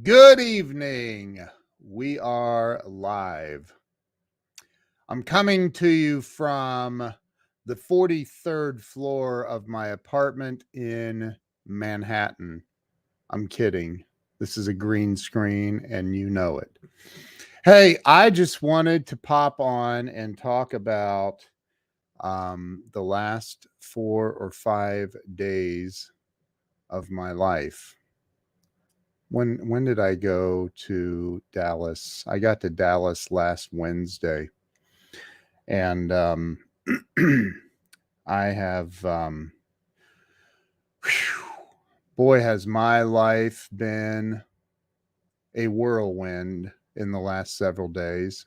Good evening. We are live. I'm coming to you from the 43rd floor of my apartment in Manhattan. I'm kidding. This is a green screen and you know it. Hey, I just wanted to pop on and talk about the last 4 or 5 days of my life. When did I go to Dallas? I got to Dallas last Wednesday, and I have boy, has my life been a whirlwind in the last several days,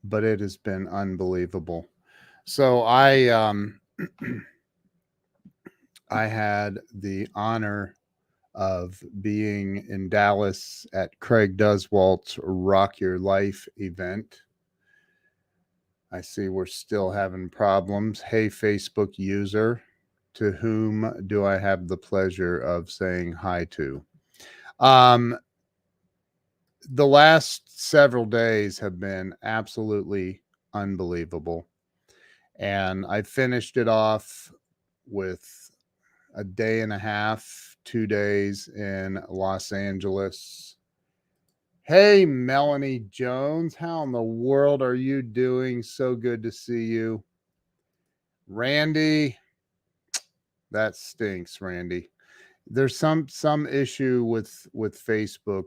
but it has been unbelievable. So I had the honor of being in Dallas at Craig Duswalt's Rock Your Life event. I see we're still having problems. Hey, Facebook user, to whom do I have the pleasure of saying hi to? Um, the last several days have been absolutely unbelievable. And I finished it off with a day and a half, 2 days in Los Angeles. Hey, Melanie Jones, how in the world are you doing? So good to see you. Randy, that stinks, Randy. There's some issue with Facebook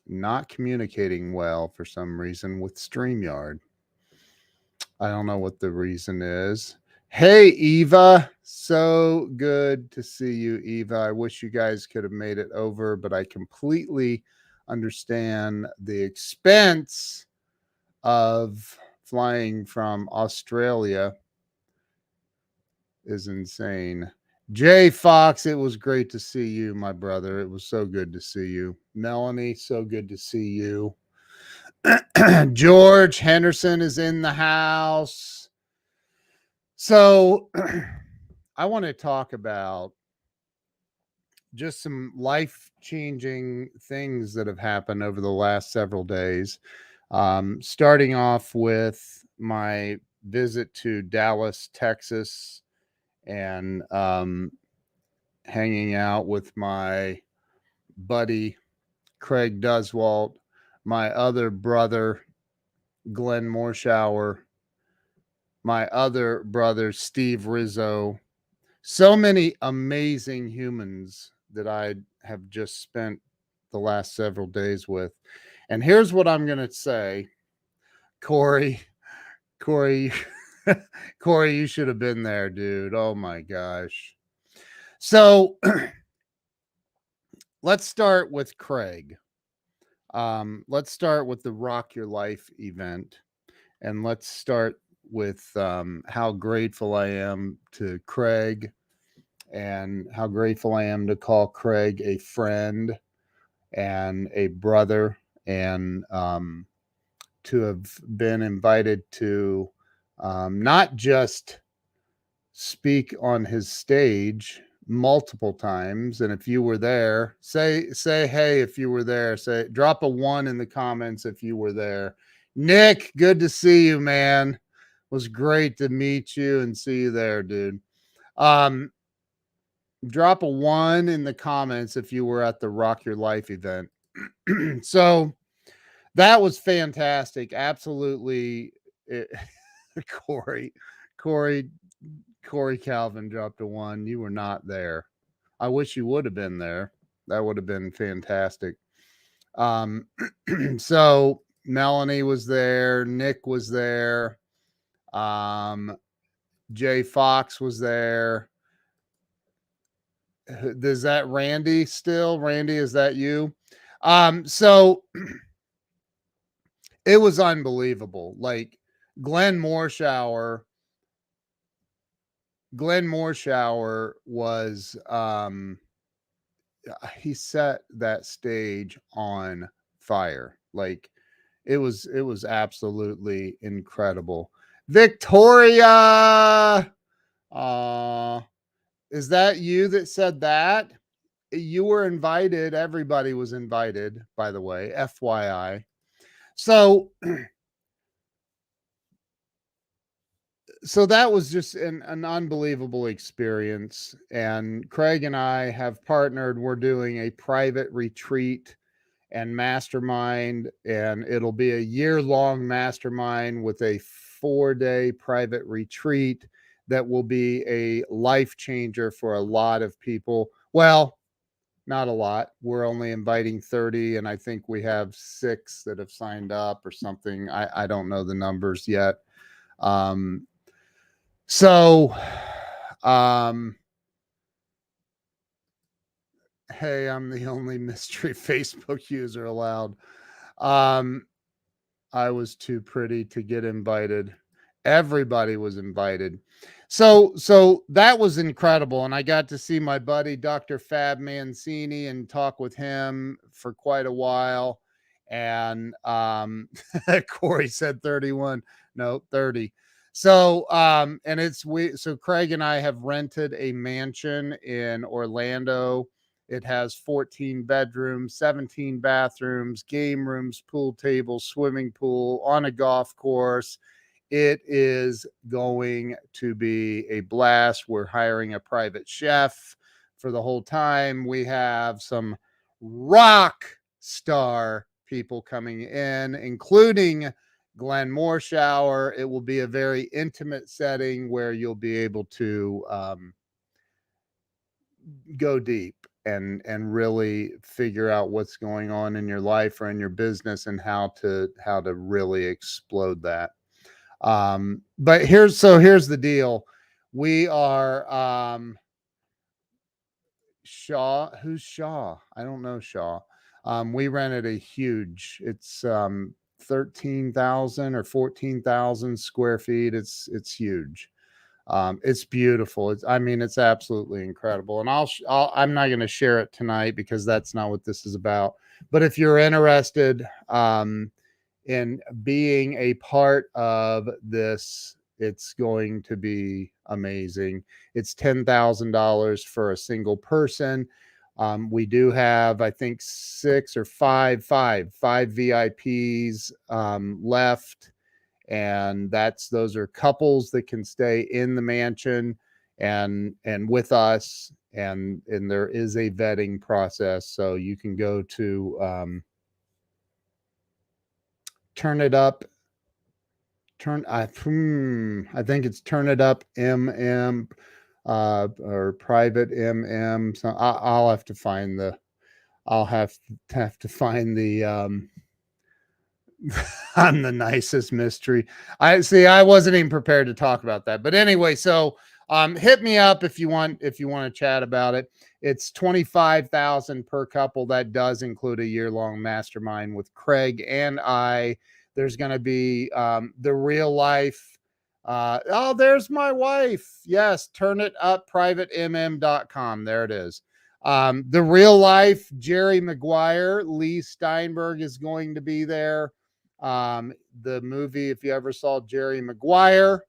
not communicating well for some reason with StreamYard. I don't know what the reason is. Hey, Eva. So good to see you, Eva. I wish you guys could have made it over, but I completely understand the expense of flying from Australia is insane. Jay Fox, it was great to see you, my brother. It was so good to see you. Melanie, so good to see you. George Henderson is in the house. So I want to talk about just some life-changing things that have happened over the last several days. Starting off with my visit to Dallas, Texas, and hanging out with my buddy Craig Duswalt, my other brother Glenn Morshower, my other brother Steve Rizzo. So many amazing humans that I have just spent the last several days with. And here's what I'm going to say. Corey, Corey, Corey, you should have been there, dude. Oh my gosh. So let's start with Craig. Let's start with the Rock Your Life event. And let's start with how grateful I am to Craig and how grateful I am to call Craig a friend and a brother, and to have been invited to not just speak on his stage multiple times. And if you were there, say hey. If you were there, say drop a 1 in the comments if you were there. Nick, good to see you, man. It was great to meet you and see you there, dude. Drop a 1 in the comments if you were at the Rock Your Life event. So that was fantastic. Absolutely. Corey, Corey, Corey Calvin dropped a 1. You were not there. I wish you would have been there. That would have been fantastic. So Melanie was there. Nick was there. Jay Fox was there. Is that Randy still? Randy, is that you? So it was unbelievable. Like Glenn Morshower was he set that stage on fire. Like it was absolutely incredible. Victoria, Is that you that said that? You were invited. Everybody was invited, by the way, FYI. So, so that was just an unbelievable experience. And Craig and I have partnered. We're doing a private retreat and mastermind, and it'll be a year-long mastermind with a 4-day private retreat that will be a life changer for a lot of people. Well, not a lot. We're only inviting 30, and I think we have 6 that have signed up or something. I don't know the numbers yet. Um, so, um, hey, I'm the only mystery Facebook user allowed. Um, I was too pretty to get invited. Everybody was invited. So that was incredible. And I got to see my buddy, Dr. Fab Mancini, and talk with him for quite a while. And Corey said 31. No, 30. And so Craig and I have rented a mansion in Orlando. It has 14 bedrooms, 17 bathrooms, game rooms, pool tables, swimming pool, on a golf course. It is going to be a blast. We're hiring a private chef for the whole time. We have some rock star people coming in, including Glenn Morshower. It will be a very intimate setting where you'll be able to go deep and really figure out what's going on in your life or in your business and how to really explode that. But here's the deal. We are Shaw. Who's Shaw? I don't know Shaw. We rented a huge, it's 13,000 or 14,000 square feet. It's huge. It's beautiful. I mean, it's absolutely incredible. And I'm not going to share it tonight because that's not what this is about. But if you're interested, in being a part of this, it's going to be amazing. It's $10,000 for a single person. We do have, I think, five VIPs left, and those are couples that can stay in the mansion and with us, and there is a vetting process, so you can go to turn it up I think it's Turn It Up or Private So I'll have to find the I'll have to find the I'm the nicest mystery. I wasn't even prepared to talk about that. But anyway, so hit me up if you want to chat about it. It's 25,000 per couple. That does include a year-long mastermind with Craig and I. There's going to be the real life. Oh, there's my wife. Yes, turnitupprivatemm.com. There it is. The real life Jerry Maguire, Lee Steinberg is going to be there. The movie, if you ever saw Jerry Maguire,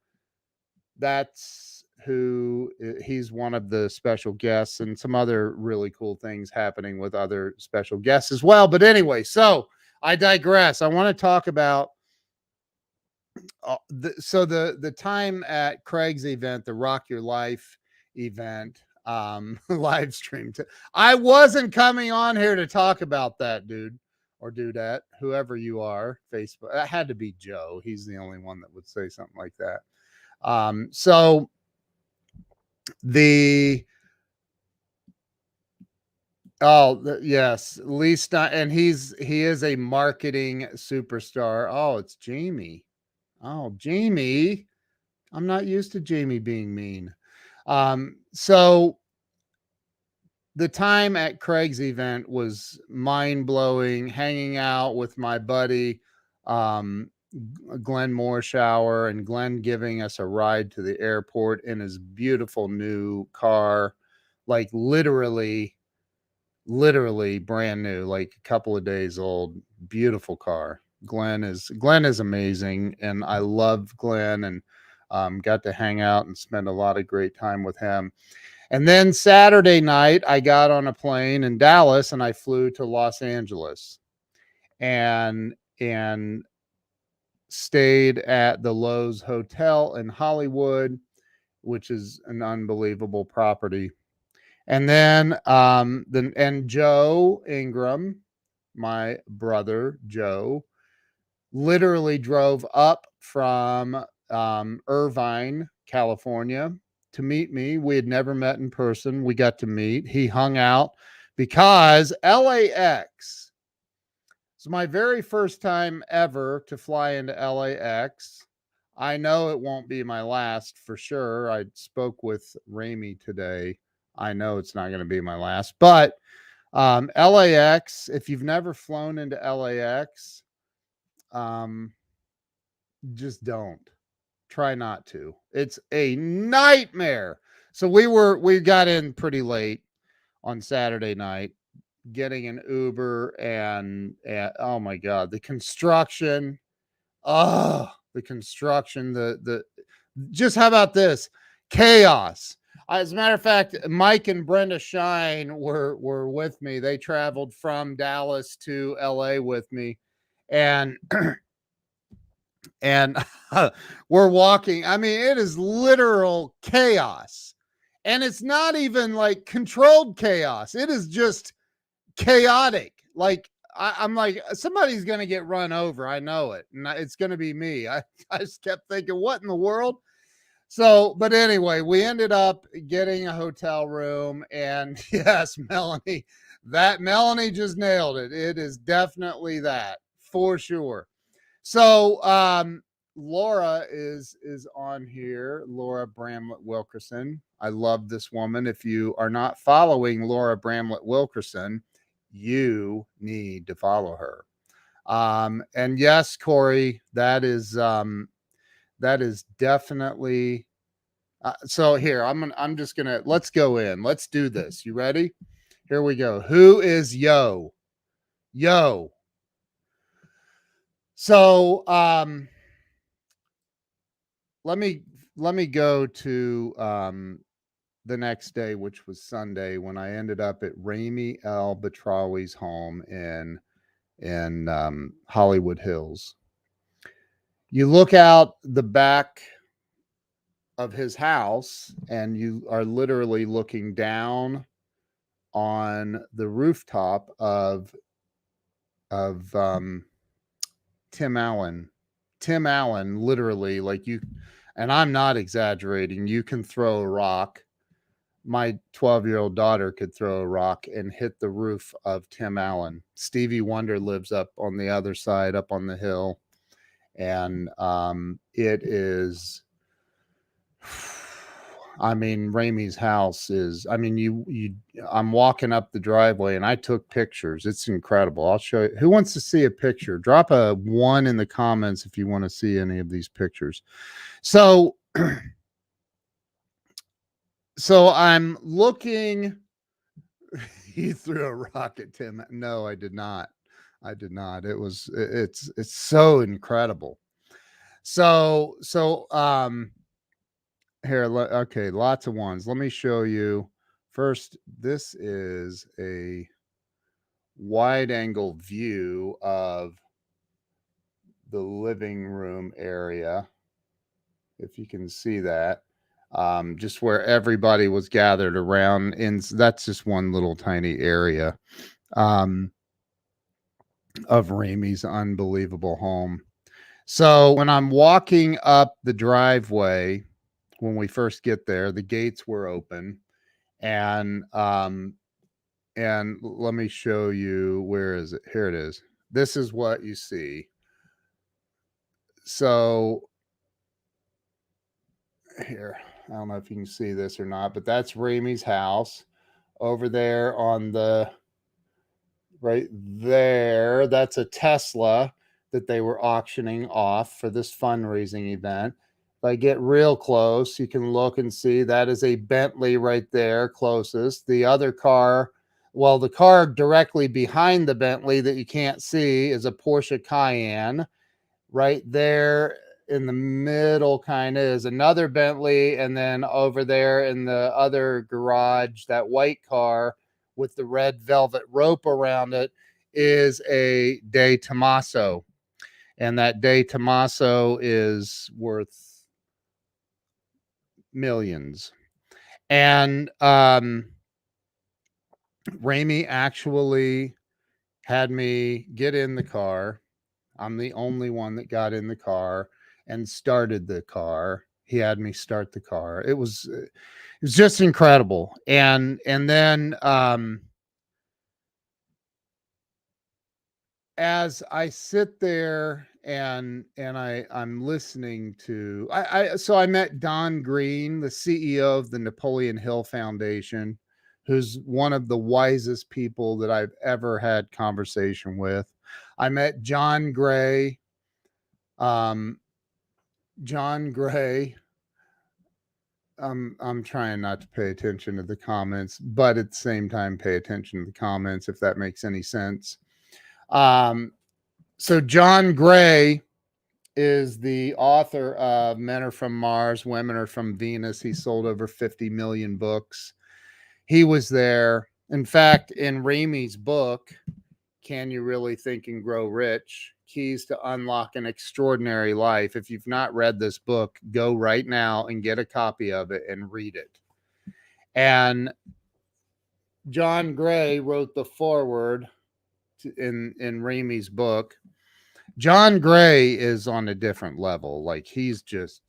that's who he's one of the special guests, and some other really cool things happening with other special guests as well. But anyway, so I digress. I want to talk about the time at Craig's event, the Rock Your Life event, live stream. I wasn't coming on here to talk about that, dude, or dudette, whoever you are. Facebook. That had to be Joe. He's the only one that would say something like that. So the yes, Lee Stein, and he is a marketing superstar. Oh, it's Jamie. Oh, Jamie. I'm not used to Jamie being mean. So the time at Craig's event was mind blowing. Hanging out with my buddy, Glenn Morshower, and Glenn giving us a ride to the airport in his beautiful new car, like literally brand new, like a couple of days old. Beautiful car. Glenn is amazing, and I love Glenn, and got to hang out and spend a lot of great time with him. And then Saturday night, I got on a plane in Dallas and I flew to Los Angeles and stayed at the Lowe's Hotel in Hollywood, which is an unbelievable property. And then Joe Ingram, my brother Joe, literally drove up from Irvine, California to meet me. We had never met in person. We got to meet. He hung out because LAX. It's my very first time ever to fly into LAX. I know it won't be my last for sure. I spoke with Ramey today. I know it's not going to be my last, but LAX, if you've never flown into LAX, just don't. Try not to. It's a nightmare. So we got in pretty late on Saturday night, getting an Uber and oh my god, the construction. Oh, the construction, the just how about this? Chaos. As a matter of fact, Mike and Brenda Shine were with me. They traveled from Dallas to LA with me. And and we're walking. I mean, it is literal chaos. And it's not even like controlled chaos. It is just chaotic. Like I'm like, somebody's going to get run over. I know it. And it's going to be me. I just kept thinking, what in the world? So, but anyway, we ended up getting a hotel room. And yes, Melanie, that Melanie just nailed it. It is definitely that for sure. So, Laura is on here. Laura Bramlett Wilkerson. I love this woman. If you are not following Laura Bramlett Wilkerson, you need to follow her. And yes, Corey, that is definitely. So here, I'm just gonna let's go in. Let's do this. You ready? Here we go. Who is Yo? Yo. So let me go to the next day, which was Sunday, when I ended up at Ramey L. Batrawi's home in Hollywood Hills. You look out the back of his house, and you are literally looking down on the rooftop of Tim Allen. Tim Allen, literally, like you, and I'm not exaggerating. You can throw a rock. My 12-year-old daughter could throw a rock and hit the roof of Tim Allen. Stevie Wonder lives up on the other side, up on the hill. And it is, I mean, Ramey's house is, I mean, I'm walking up the driveway and I took pictures. It's incredible. I'll show you. Who wants to see a picture? Drop a 1 in the comments if you want to see any of these pictures. So, so I'm looking. You threw a rock at Tim. No, I did not. I did not. It's so incredible. So here, okay, lots of ones. Let me show you. First, this is a wide angle view of the living room area. If you can see that. Just where everybody was gathered around, and that's just one little tiny area of Ramey's unbelievable home. So when I'm walking up the driveway, when we first get there, the gates were open, and let me show you, where is it? Here it is. This is what you see. So here, I don't know if you can see this or not, but that's Ramey's house over there on the right there. That's a Tesla that they were auctioning off for this fundraising event. If I get real close, you can look and see that is a Bentley right there, closest. The other car, well, the car directly behind the Bentley that you can't see is a Porsche Cayenne. Right there in the middle kind of is another Bentley, and then over there in the other garage, that white car with the red velvet rope around it is a De Tomaso, and that De Tomaso is worth millions. And Ramey actually had me get in the car. I'm the only one that got in the car and started the car. He had me start the car. It was just incredible. And then as I sit there and I'm listening to I met Don Green, the CEO of the Napoleon Hill Foundation, who's one of the wisest people that I've ever had conversation with. I met John Gray. Um, John Gray. I'm trying not to pay attention to the comments, but at the same time, pay attention to the comments if that makes any sense. So John Gray is the author of Men Are From Mars, Women Are From Venus. He sold over 50 million books. He was there. In fact, in Ramey's book, Can You Really Think and Grow Rich? Keys to Unlock an Extraordinary Life. If you've not read this book, go right now and get a copy of it and read it. And John Gray wrote the foreword in Ramey's book. John Gray is on a different level. Like, he's just,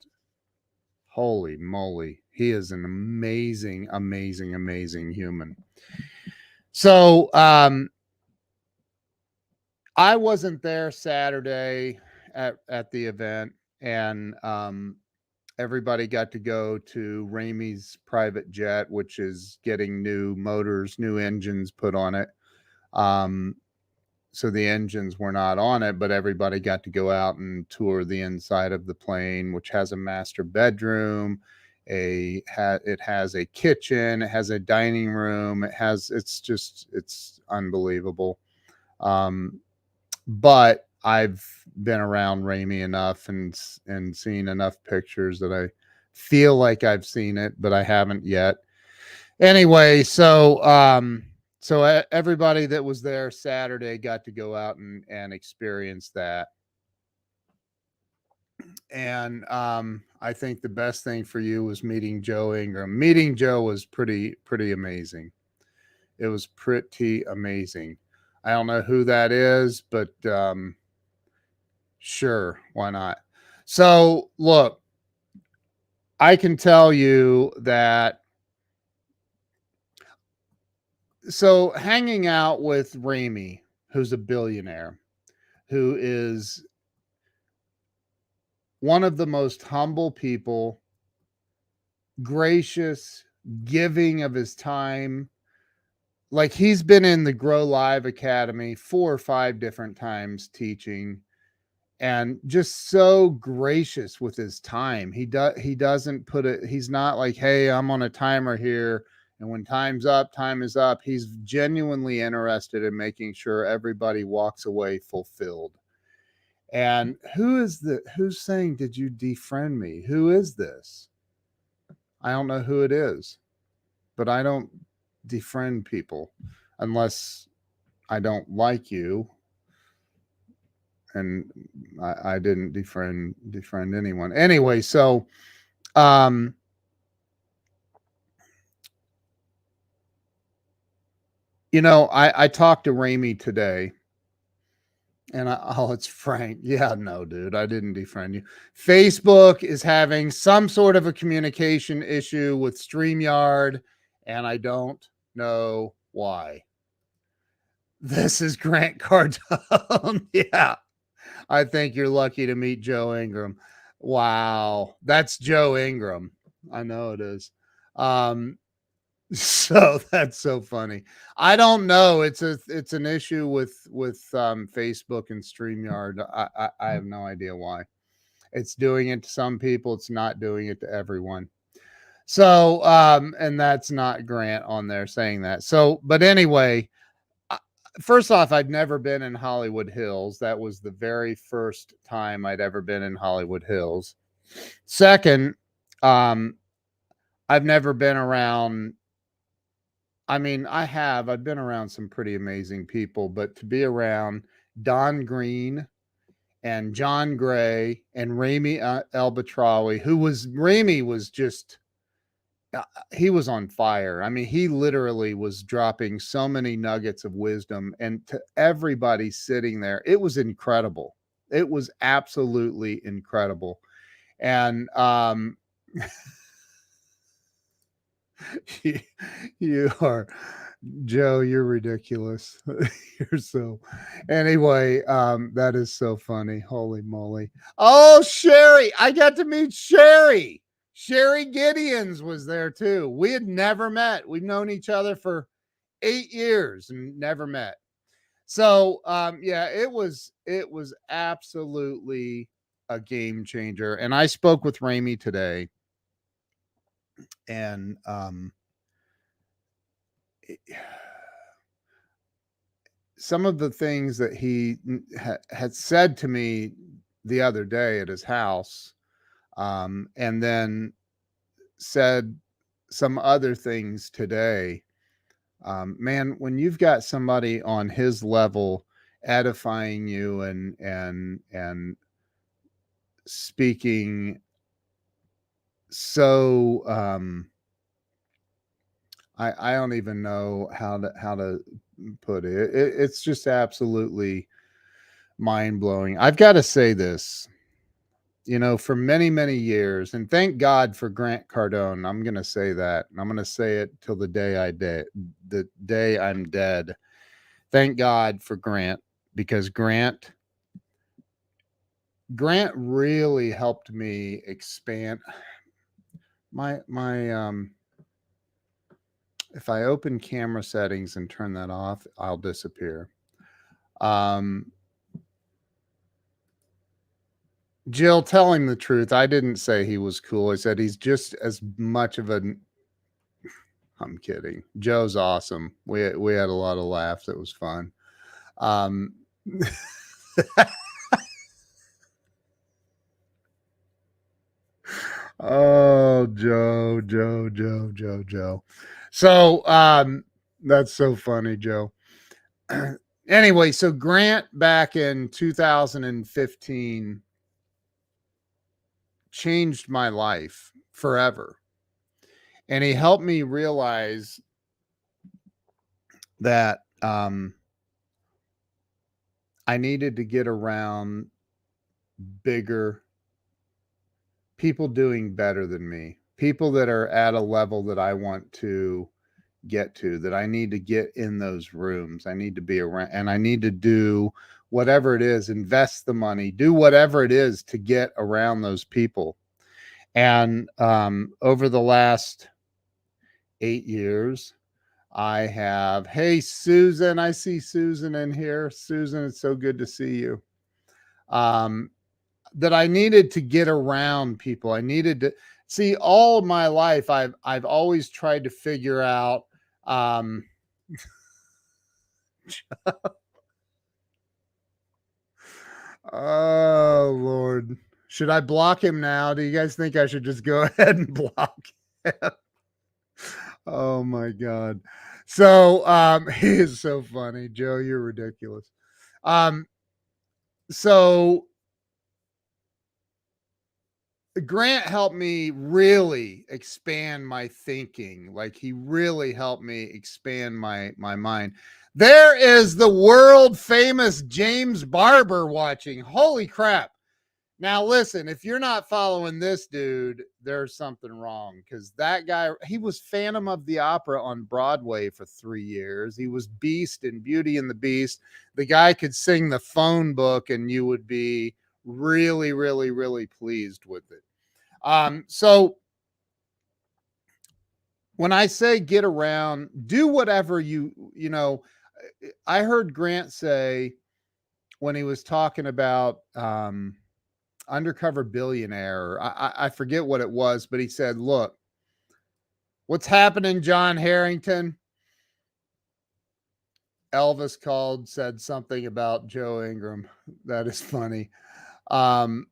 holy moly. He is an amazing, amazing, amazing human. So, I wasn't there Saturday at the event, and everybody got to go to Ramey's private jet, which is getting new motors, new engines put on it. So the engines were not on it, but everybody got to go out and tour the inside of the plane, which has a master bedroom. It has a kitchen. It has a dining room. It's unbelievable. But I've been around Ramey enough and seen enough pictures that I feel like I've seen it, but I haven't yet. Anyway, so everybody that was there Saturday got to go out and experience that. And I think the best thing for you was meeting Joe Ingram. Meeting Joe was pretty amazing. It was pretty amazing. I don't know who that is, but sure, why not? So look, I can tell you that. So hanging out with Ramey, who's a billionaire, who is one of the most humble people, gracious, giving of his time. Like, he's been in the Grow Live Academy 4 or 5 different times teaching, and just so gracious with his time. He doesn't put it, he's not like, hey, I'm on a timer here, and when time's up, time is up. He's genuinely interested in making sure everybody walks away fulfilled. And who's saying, did you defriend me? Who is this? I don't know who it is, but I don't defriend people unless I don't like you. And I didn't defriend anyone. Anyway, so I talked to Ramey today, and it's Frank. Yeah, no, dude, I didn't defriend you. Facebook is having some sort of a communication issue with StreamYard, and I don't know why. This is Grant Cardone. Yeah. I think you're lucky to meet Joe Ingram. Wow. That's Joe Ingram. I know it is. So that's so funny. I don't know. It's an issue with Facebook and StreamYard. I have no idea why. It's doing it to some people. It's not doing it to everyone. So, and that's not Grant on there saying that. So, but anyway, first off, I'd never been in Hollywood Hills. That was the very first time I'd ever been in Hollywood Hills. Second, um, I've never been around. I mean, I've been around some pretty amazing people, but to be around Don Green and John Gray and Rami El-Batrawi, Rami was just, he was on fire. I mean, he literally was dropping so many nuggets of wisdom, and to everybody sitting there, it was incredible. It was absolutely incredible. And you, you are, Joe, you're ridiculous. You're so, anyway, that is so funny. Holy moly. Oh, Sherry, I got to meet Sherry. Sherry Gideons was there too. We had never met. We've known each other for 8 years and never met. So, yeah, it was absolutely a game changer. And I spoke with Rami today, and some of the things that he had said to me the other day at his house, and then said some other things today. Man, when you've got somebody on his level edifying you and speaking so, I don't even know how to put it. It's just absolutely mind blowing. I've got to say this, for many, many years, and thank God for Grant Cardone. I'm going to say that, and I'm going to say it till the day I'm dead. Thank God for Grant, because Grant really helped me expand my if I open camera settings and turn that off, I'll disappear. Jill, tell him the truth. I didn't say he was cool. I said he's just as much of a. I'm kidding. Joe's awesome. We had a lot of laughs. It was fun. Oh, Joe. So, that's so funny, Joe. Anyway, so Grant back in 2015 changed my life forever. And he helped me realize that I needed to get around bigger people doing better than me, people that are at a level that I want to get to, that I need to get in those rooms. I need to be around, and I need to do whatever it is, invest the money, do whatever it is to get around those people. And over the last 8 years, I have, hey, Susan, I see Susan in here. Susan, it's so good to see you. That I needed to get around people. I needed to see, all of my life. I've always tried to figure out, oh Lord, should I block him now? Do you guys think I should just go ahead and block him? Oh my God. So, he is so funny. Joe, you're ridiculous. So Grant helped me really expand my thinking. Like, he really helped me expand my mind. There is the world famous James Barber watching. Holy crap. Now listen, if you're not following this dude, there's something wrong, because that guy, he was Phantom of the Opera on Broadway for 3 years. He was Beast in Beauty and the Beast. The guy could sing the phone book and you would be really, really, really pleased with it. So when I say get around, do whatever I heard Grant say when he was talking about Undercover Billionaire. I forget what it was, but he said, look, what's happening, John Harrington? Elvis called, said something about Joe Ingram. That is funny. Um,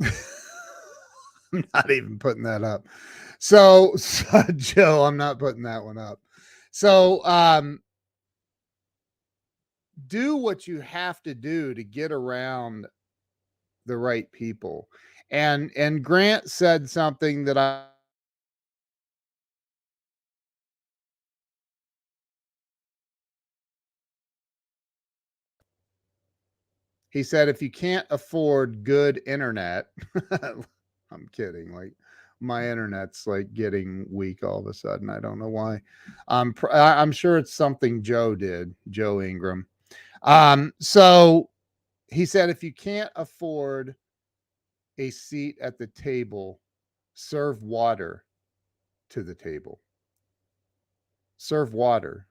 I'm not even putting that up. So Joe, I'm not putting that one up. So do what you have to do to get around the right people. And Grant said something that I he said if you can't afford good internet, I'm kidding. Like my internet's like getting weak all of a sudden. I don't know why. I'm sure it's something Joe did, Joe Ingram. So he said if you can't afford a seat at the table, serve water to the table. Serve water.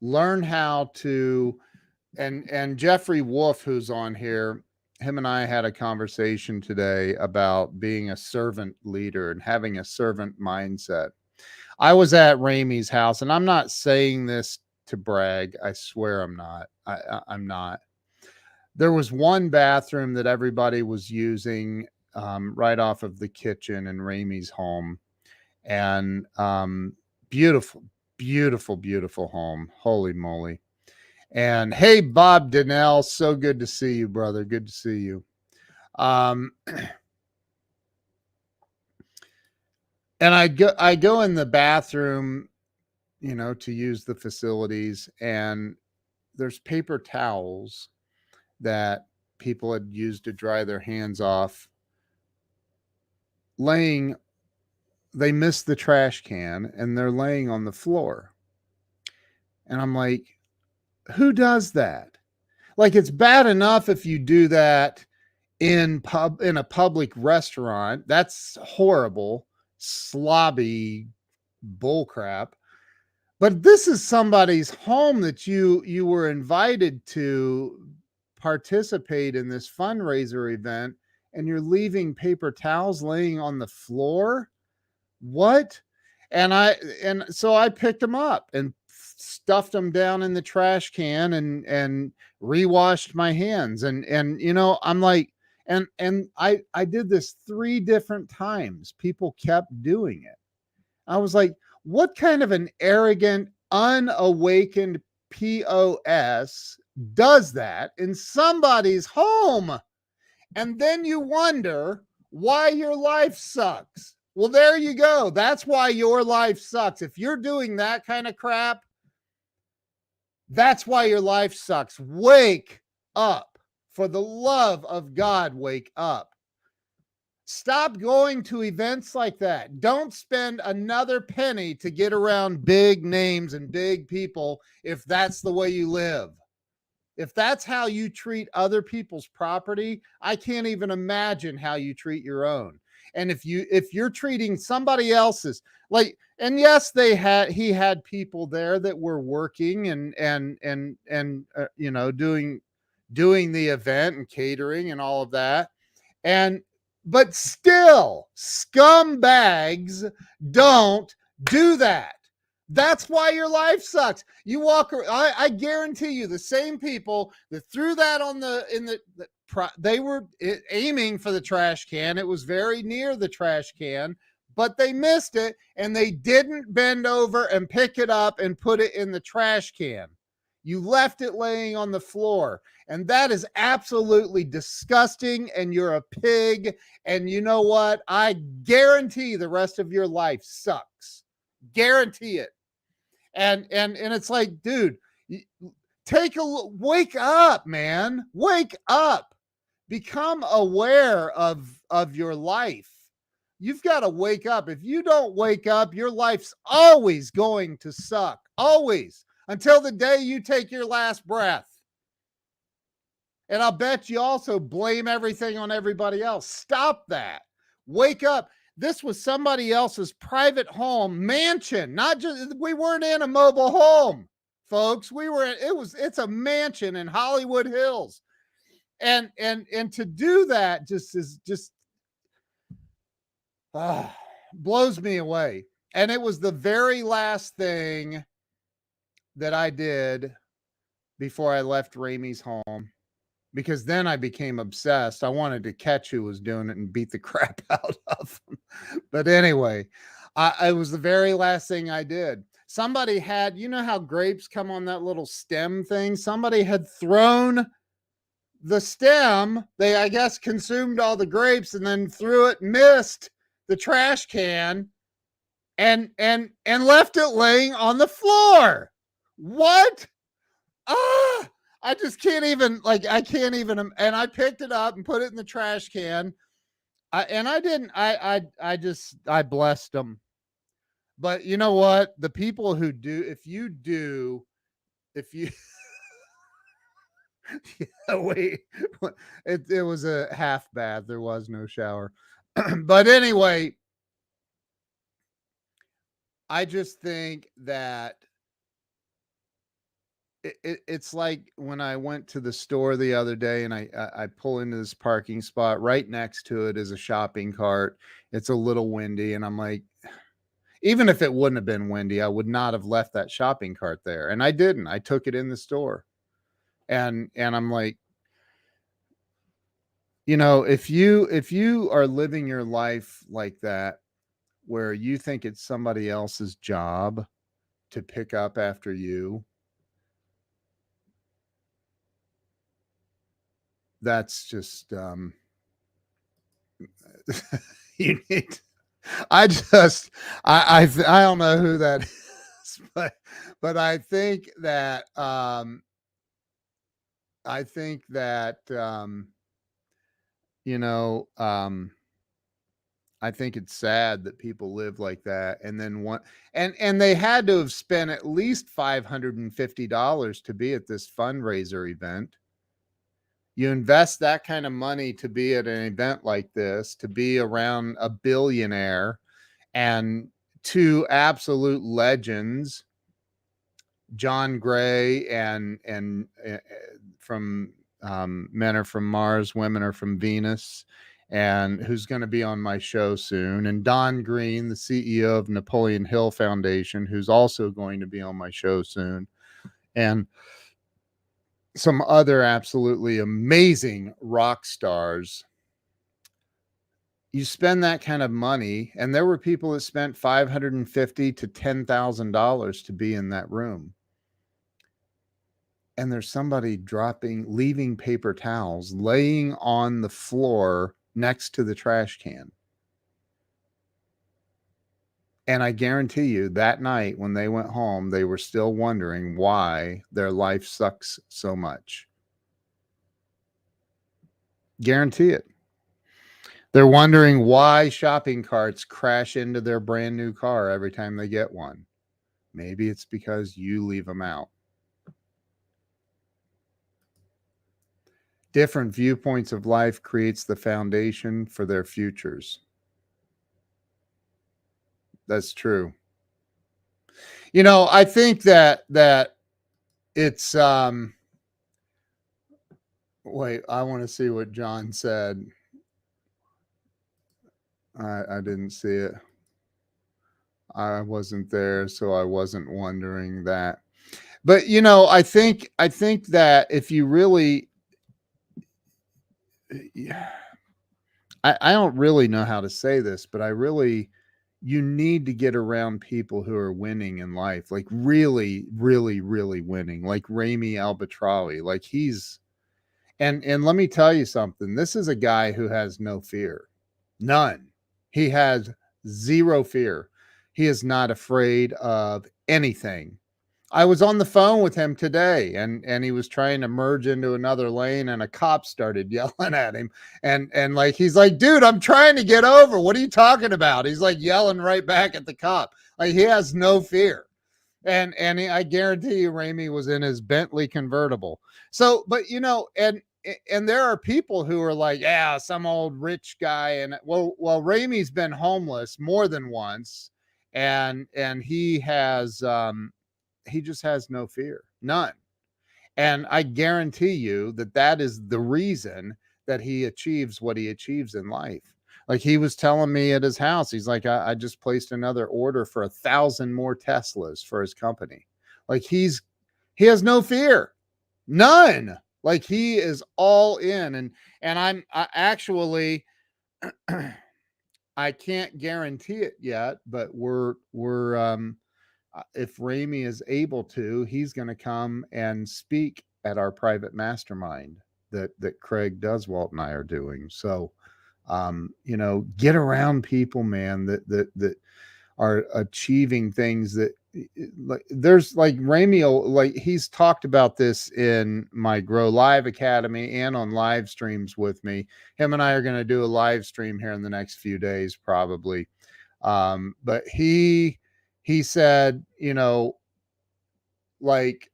Learn how to and Jeffrey Wolf, who's on here, him and I had a conversation today about being a servant leader and having a servant mindset. I was at Ramey's house, and I'm not saying this to brag. I swear I'm not. I'm not. There was one bathroom that everybody was using right off of the kitchen in Ramey's home, and beautiful, beautiful, beautiful home. Holy moly! And hey, Bob Donnell, so good to see you, brother. Good to see you. Um, and I go in the bathroom, to use the facilities, and there's paper towels that people had used to dry their hands off laying. They missed the trash can and they're laying on the floor. And I'm like, who does that? Like, it's bad enough if you do that in a public restaurant. That's horrible, slobby bullcrap. But this is somebody's home that you were invited to participate in this fundraiser event, and you're leaving paper towels laying on the floor. What? And so I picked them up and stuffed them down in the trash can and rewashed my hands. And I'm like, and I did this 3 different times. People kept doing it. I was like, what kind of an arrogant, unawakened POS does that in somebody's home? And then you wonder why your life sucks. Well, there you go. That's why your life sucks. If you're doing that kind of crap, that's why your life sucks. Wake up. For the love of God, wake up. Stop going to events like that. Don't spend another penny to get around big names and big people if that's the way you live. If that's how you treat other people's property, I can't even imagine how you treat your own. And if you're treating somebody else's, like, and yes, he had people there that were working and doing the event and catering and all of that. And but still, scumbags don't do that. That's why your life sucks. You walk. I guarantee you, the same people that threw that on they were aiming for the trash can. It was very near the trash can, but they missed it, and they didn't bend over and pick it up and put it in the trash can. You left it laying on the floor, and that is absolutely disgusting. And you're a pig. And you know what? I guarantee the rest of your life sucks. Guarantee it. And it's like, dude, wake up, man. Wake up. Become aware of your life. You've got to wake up. If you don't wake up, your life's always going to suck. Always. Until the day you take your last breath. And I'll bet you also blame everything on everybody else. Stop that. Wake up. This was somebody else's private home, mansion. We weren't in a mobile home, folks. It's a mansion in Hollywood Hills. And to do that just blows me away. And it was the very last thing that I did before I left Ramey's home, because then I became obsessed. I wanted to catch who was doing it and beat the crap out of them. But anyway, it was the very last thing I did. Somebody had, you know how grapes come on that little stem thing? Somebody had thrown the stem. They, I guess, consumed all the grapes and then threw it, missed the trash can, and left it laying on the floor. What? Ah, I just can't even, like, I can't even. And I picked it up and put it in the trash can. I didn't. I blessed them. But you know what? The people who do, if you, yeah, wait, it was a half bath. There was no shower. But anyway, I just think that it's like when I went to the store the other day, and I pull into this parking spot. Right next to it is a shopping cart. It's a little windy, and I'm like, even if it wouldn't have been windy, I would not have left that shopping cart there. And I didn't. I took it in the store. And I'm like, if you are living your life like that, where you think it's somebody else's job to pick up after you, that's just you need. I don't know who that is, but I think that you know I think it's sad that people live like that, and then and they had to have spent at least $550 to be at this fundraiser event. You invest that kind of money to be at an event like this, to be around a billionaire and two absolute legends, John Gray and from Men Are From Mars, Women Are From Venus, and who's going to be on my show soon, and Don Green, the CEO of Napoleon Hill Foundation, who's also going to be on my show soon, and some other absolutely amazing rock stars. You spend that kind of money, and there were people that spent $550 to $10,000 to be in that room. And there's somebody leaving paper towels, laying on the floor next to the trash can. And I guarantee you that night when they went home, they were still wondering why their life sucks so much. Guarantee it. They're wondering why shopping carts crash into their brand new car every time they get one. Maybe it's because you leave them out. Different viewpoints of life creates the foundation for their futures. That's true. I think that it's wait, I want to see what John said. I didn't see it. I wasn't there, so I wasn't wondering that. But I think that if you really, I don't really know how to say this, but you need to get around people who are winning in life, like really, really, really winning, like Ramey Albatrawi. Like and let me tell you something. This is a guy who has no fear. None. He has zero fear. He is not afraid of anything. I was on the phone with him today, and he was trying to merge into another lane, and a cop started yelling at him, and like he's like, dude, I'm trying to get over. What are you talking about? He's like yelling right back at the cop. Like he has no fear. And I guarantee you Ramey was in his Bentley convertible. So, but and there are people who are like, yeah, some old rich guy. And well, Ramey's been homeless more than once, and he just has no fear, none. And I guarantee you that is the reason that he achieves what he achieves in life. Like he was telling me at his house, he's like, I just placed another order for 1,000 more Teslas for his company. Like he has no fear, none. Like he is all in, and I actually I can't guarantee it yet, but we're if Ramey is able to, he's going to come and speak at our private mastermind that Craig Duswalt and I are doing. So, get around people, man, that are achieving things that like there's like Ramey, like he's talked about this in my Grow Live Academy and on live streams with me. Him and I are going to do a live stream here in the next few days, probably. But he said, like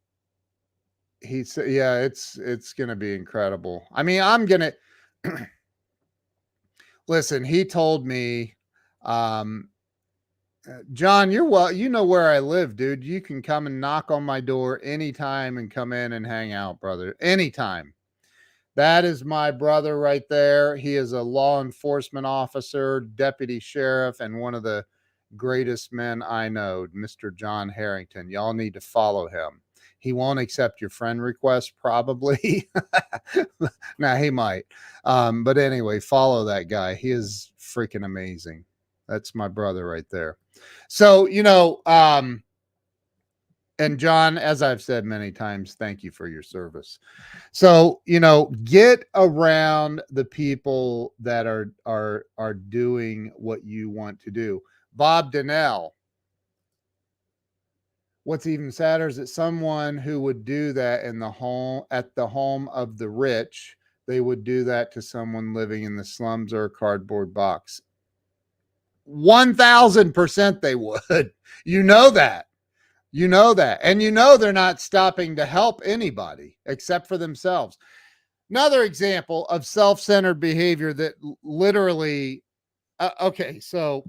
he said, yeah, it's going to be incredible. I mean, I'm going to listen. He told me, John, you know where I live, dude. You can come and knock on my door anytime and come in and hang out, brother. Anytime. That is my brother right there. He is a law enforcement officer, deputy sheriff, and one of the greatest men I know, Mr. John Harrington. Y'all need to follow him. He won't accept your friend request, probably. Now, he might. But anyway, follow that guy. He is freaking amazing. That's my brother right there. So, and John, as I've said many times, thank you for your service. So, get around the people that are doing what you want to do. Bob Donnell. What's even sadder is that someone who would do that at the home of the rich, they would do that to someone living in the slums or a cardboard box. 1000% they would. You know that. And they're not stopping to help anybody except for themselves. Another example of self-centered behavior that literally, okay, so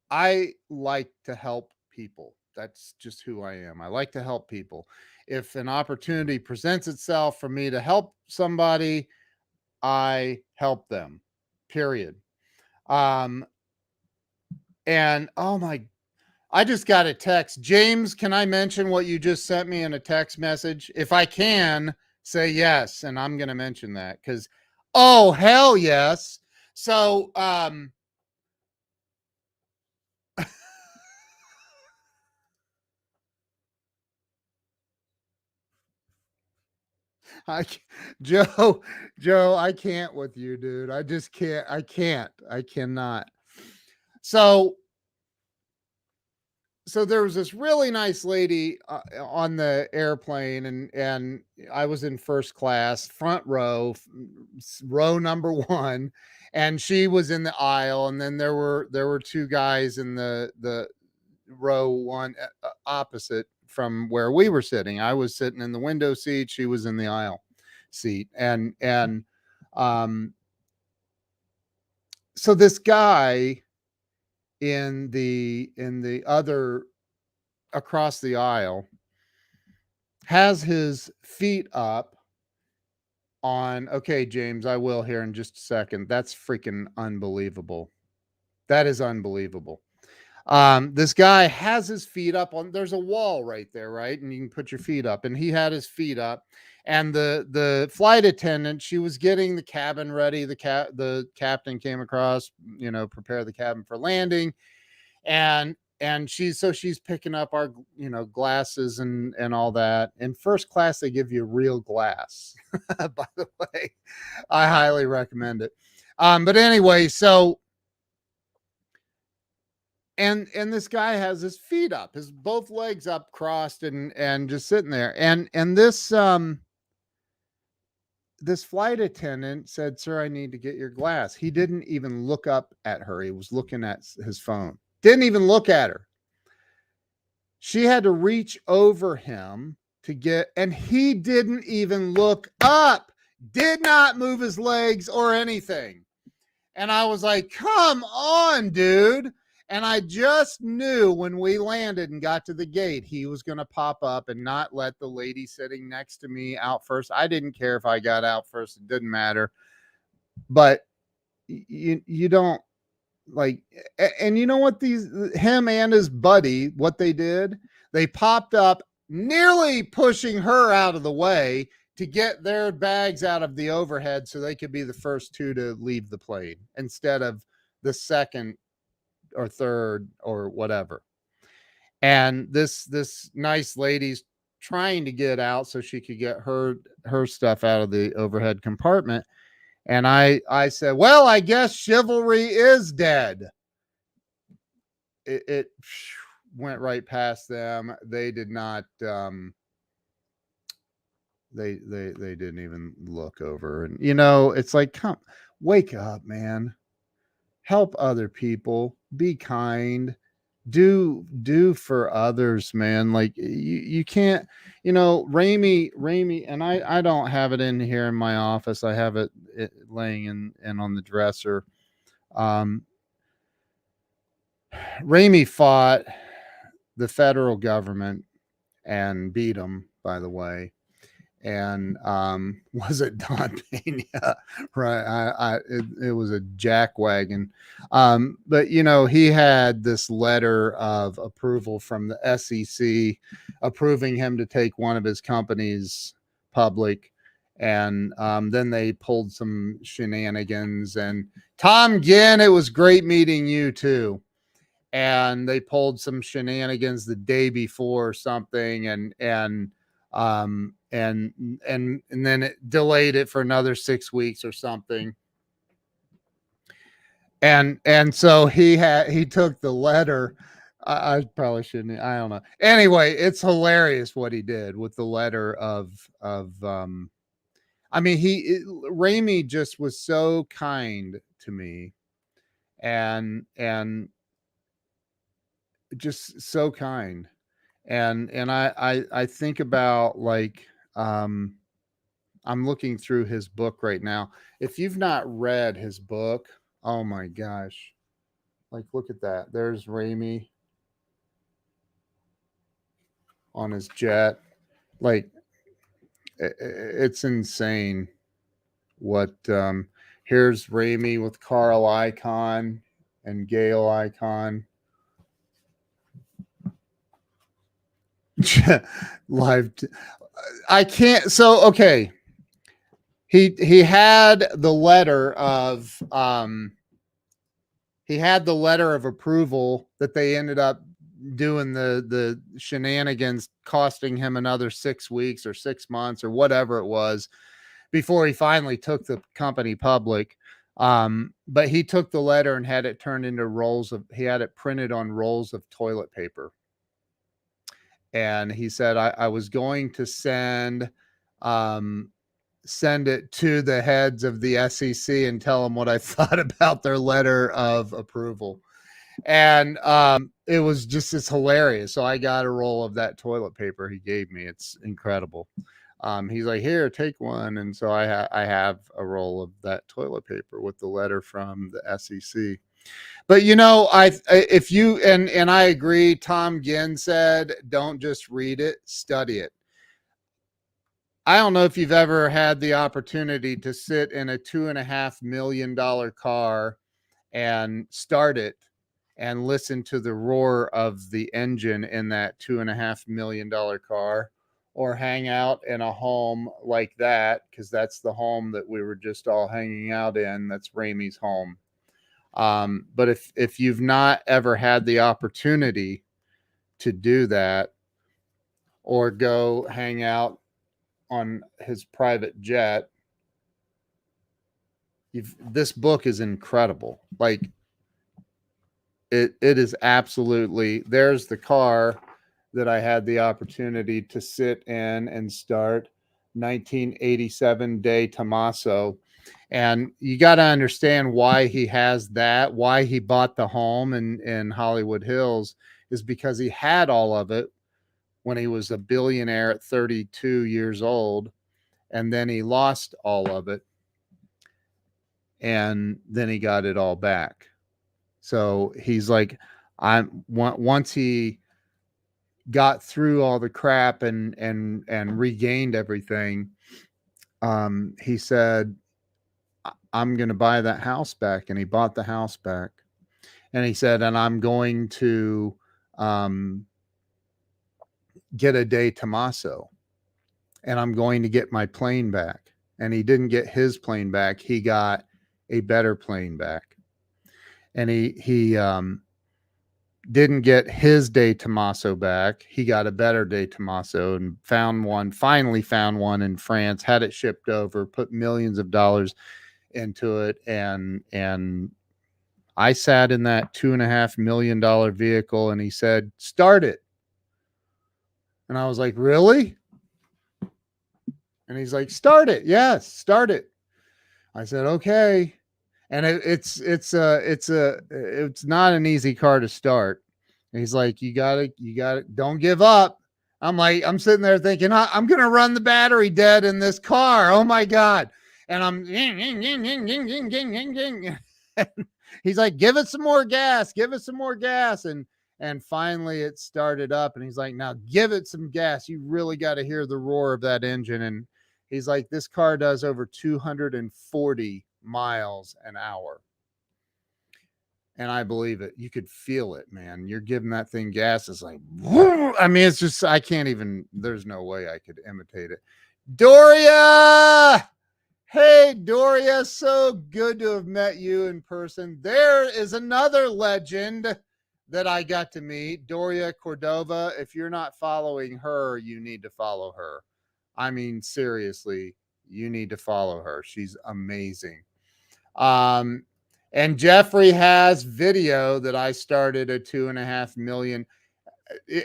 I like to help people. That's just who I am. I like to help people. If an opportunity presents itself for me to help somebody, I help them, period. And I just got a text. James, can I mention what you just sent me in a text message? If I can, say yes, and I'm going to mention that because, oh, hell yes. So, I, Joe, I can't with you, dude. I just can't. I cannot. So there was this really nice lady on the airplane, and I was in first class, front row, row number 1, and she was in the aisle, and then there were two guys in the row 1 opposite from where we were sitting. I was sitting in the window seat, she was in the aisle seat, and so this guy in the other across the aisle has his feet up on, okay, James, I will here in just a second. That's freaking unbelievable. That is unbelievable. This guy has his feet up on, there's a wall right there, right? And you can put your feet up, and he had his feet up, and the flight attendant, she was getting the cabin ready. The captain came across, prepare the cabin for landing. And she's picking up our, glasses and all that. In first class, they give you real glass. By the way, I highly recommend it. But anyway, so, and this guy has his feet up, his both legs up, crossed, and just sitting there. And this flight attendant said, "Sir, I need to get your glass." He didn't even look up at her. He was looking at his phone. Didn't even look at her. She had to reach over him to get, and he didn't even look up, did not move his legs or anything. And I was like, come on, dude. And I just knew when we landed and got to the gate, he was going to pop up and not let the lady sitting next to me out first. I didn't care if I got out first. It didn't matter. But you don't, like, and you know what, him and his buddy, what they did, They popped up, nearly pushing her out of the way to get their bags out of the overhead so they could be the first two to leave the plane instead of the second or third or whatever. And this nice lady's trying to get out so she could get her stuff out of the overhead compartment. And I said, well, I guess chivalry is dead. It went right past them. They did not they didn't even look over. And it's like, come, wake up, man. Help other people. Be kind. Do for others, man. Like you can't, Ramey, and I don't have it in here in my office. I have it laying in on the dresser. Ramey fought the federal government and beat them, by the way. And was it Don Pena? Right. It was a jackwagon. But he had this letter of approval from the SEC approving him to take one of his companies public. And then they pulled some shenanigans. And Tom Ginn, it was great meeting you too. And they pulled some shenanigans the day before or something, and then it delayed it for another 6 weeks or something. And so he took the letter. I probably shouldn't. I don't know. Anyway, it's hilarious what he did with the letter I mean, Ramey just was so kind to me, and just so kind. And I think about, like, I'm looking through his book right now. If you've not read his book, oh my gosh, like, look at that. There's Ramey on his jet. Like, it's insane what here's Ramey with Carl Icahn and Gail Icahn. Live I can't. So okay, he had the letter of approval that they ended up doing the shenanigans, costing him another 6 weeks or 6 months or whatever it was before he finally took the company public. But he took the letter and had it turned into he had it printed on rolls of toilet paper. And he said, I was going to send it to the heads of the SEC and tell them what I thought about their letter of approval. And it was it's hilarious. So I got a roll of that toilet paper he gave me. It's incredible. He's like, here, take one. And so I have a roll of that toilet paper with the letter from the SEC. But if you and I agree, Tom Ginn said, don't just read it, study it. I don't know if you've ever had the opportunity to sit in a $2.5 million car and start it and listen to the roar of the engine in that $2.5 million car, or hang out in a home like that, because that's the home that we were just all hanging out in. That's Ramey's home. But if you've not ever had the opportunity to do that, or go hang out on his private jet, this book is incredible. Like, it is absolutely. There's the car that I had the opportunity to sit in and start, 1987 De Tomaso. And you got to understand why he has that, why he bought the home in Hollywood Hills, is because he had all of it when he was a billionaire at 32 years old. And then he lost all of it. And then he got it all back. So he's like, once he got through all the crap and regained everything, he said, I'm going to buy that house back. And he bought the house back. And he said, and I'm going to get a day Tommaso, and I'm going to get my plane back. And he didn't get his plane back. He got a better plane back. And he didn't get his De Tomaso back. He got a better De Tomaso and finally found one in France, had it shipped over, put millions of dollars into it. And I sat in that $2.5 million vehicle, and he said, "Start it." And I was like, "Really?" And he's like, "Start it." "Yes, start it." I said, "Okay." And it's not an easy car to start. And he's like, you got to, don't give up. I'm like, I'm sitting there thinking, I'm going to run the battery dead in this car. Oh my God. And I'm, he's like, "Give it some more gas, give it some more gas." And finally it started up, and he's like, "Now give it some gas. You really got to hear the roar of that engine." And he's like, "This car does over 240 miles an hour." And I believe it. You could feel it, man. You're giving that thing gas. It's like, I mean, it's just, I can't even, there's no way I could imitate it. Doria! Hey, Doria, so good to have met you in person. There is another legend that I got to meet, Doria Cordova. If you're not following her, you need to follow her. I mean, seriously, you need to follow her. She's amazing. And Jeffrey has video that I started at 2.5 million.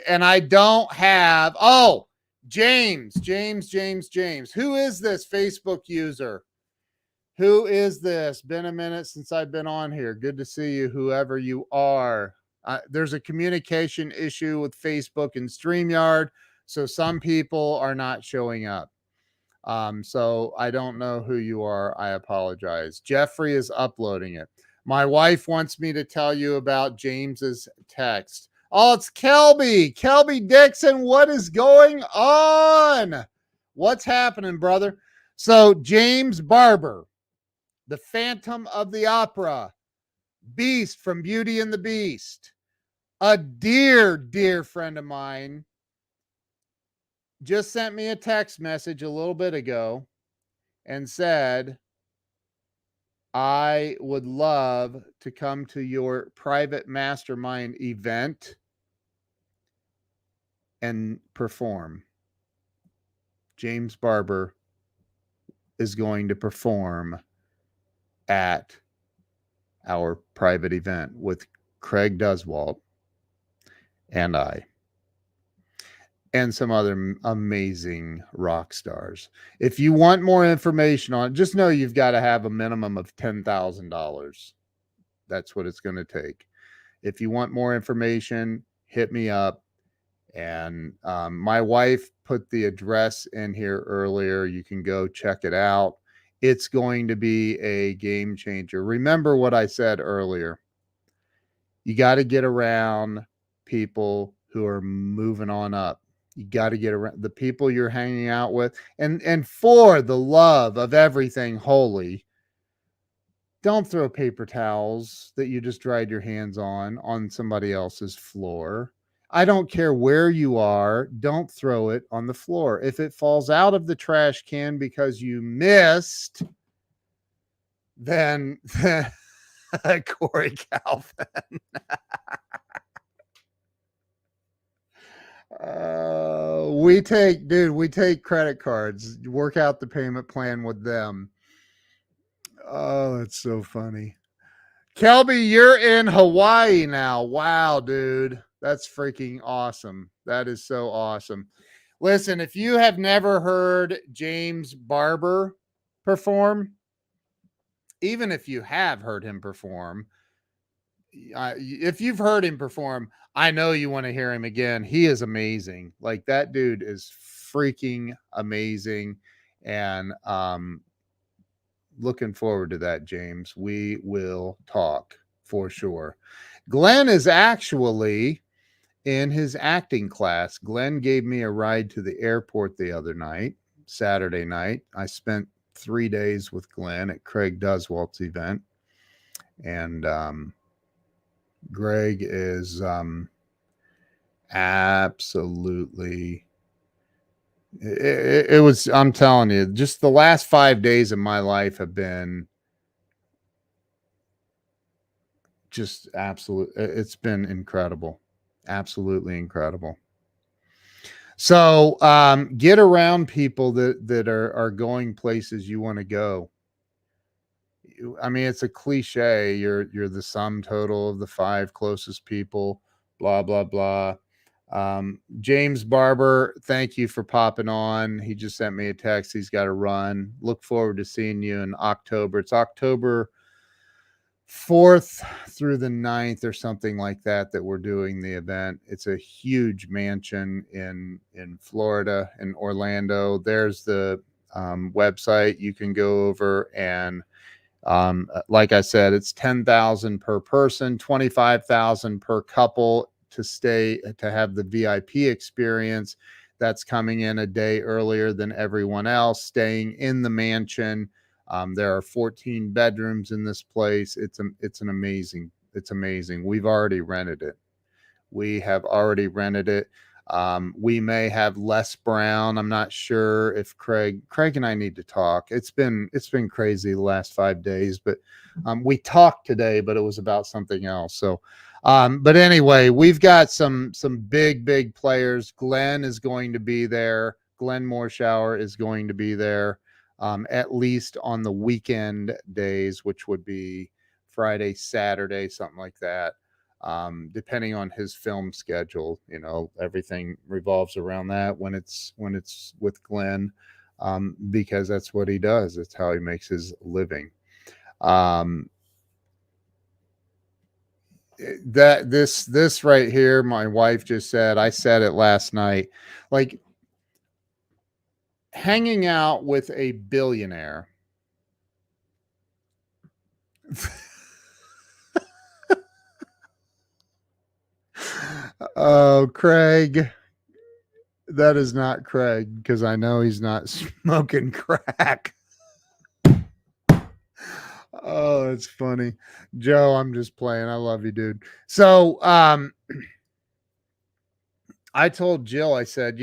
And I don't have, James. Who is this Facebook user? Who is this? Been a minute since I've been on here. Good to see you, whoever you are. There's a communication issue with Facebook and StreamYard, so some people are not showing up. So I don't know who you are. I apologize. Jeffrey is uploading it. My wife wants me to tell you about James's text. Oh, it's Kelby. Kelby Dixon. What is going on? What's happening, brother? So James Barber, the Phantom of the Opera, Beast from Beauty and the Beast, a dear friend of mine, just sent me a text message a little bit ago and said, "I would love to come to your private mastermind event and perform." James Barber is going to perform at our private event with Craig Duswalt and I, and some other amazing rock stars. If you want more information on it, just know you've got to have a minimum of $10,000. That's what it's going to take. If you want more information, hit me up. And my wife put the address in here earlier. You can go check it out. It's going to be a game changer. Remember what I said earlier. You got to get around people who are moving on up. You got to get around the people you're hanging out with. And for the love of everything holy, don't throw paper towels that you just dried your hands on somebody else's floor. I don't care where you are. Don't throw it on the floor. If it falls out of the trash can because you missed, then Corey Calvin. We take credit cards, work out the payment plan with them. Oh, that's so funny. Kelby, you're in Hawaii now. Wow, dude. That's freaking awesome. That is so awesome. Listen, if you have never heard James Barber perform, even if you have heard him perform, if you've heard him perform, I know you want to hear him again. He is amazing. Like, that dude is freaking amazing. And looking forward to that, James. We will talk for sure. Glenn is actually in his acting class. Glenn gave me a ride to the airport the other night, Saturday night. I spent 3 days with Glenn at Craig Duswalt's event. And Greg is Absolutely. It was, I'm telling you, just the last 5 days of my life have been just absolute. It's been incredible. Absolutely incredible. So get around people that are going places you want to go. I mean, it's a cliche. You're the sum total of the five closest people. Blah blah blah. James Barber, thank you for popping on. He just sent me a text. He's got to run. Look forward to seeing you in October. It's October 4th through the 9th or something like that that we're doing the event. It's a huge mansion in Florida, in Orlando. There's the website. You can go over and like I said, it's 10,000 per person, 25,000 per couple to stay to have the VIP experience. That's coming in a day earlier than everyone else, staying in the mansion. There are 14 bedrooms in this place. It's amazing. We've already rented it. We have already rented it. We may have Les Brown. I'm not sure if Craig and I need to talk. It's been crazy the last 5 days, but we talked today, but it was about something else. So, but anyway, we've got some big players. Glenn is going to be there. Glenn Morshower is going to be there, at least on the weekend days, which would be Friday, Saturday, something like that, depending on his film schedule. Everything revolves around that when it's with Glenn, because that's what he does. That's how he makes his living. um that this right here, my wife just said, I said it last night, like, hanging out with a billionaire. Oh, Craig, that is not Craig, because I know he's not smoking crack. Oh, it's funny. Joe, I'm just playing. I love you, dude. So, I told Jill, I said,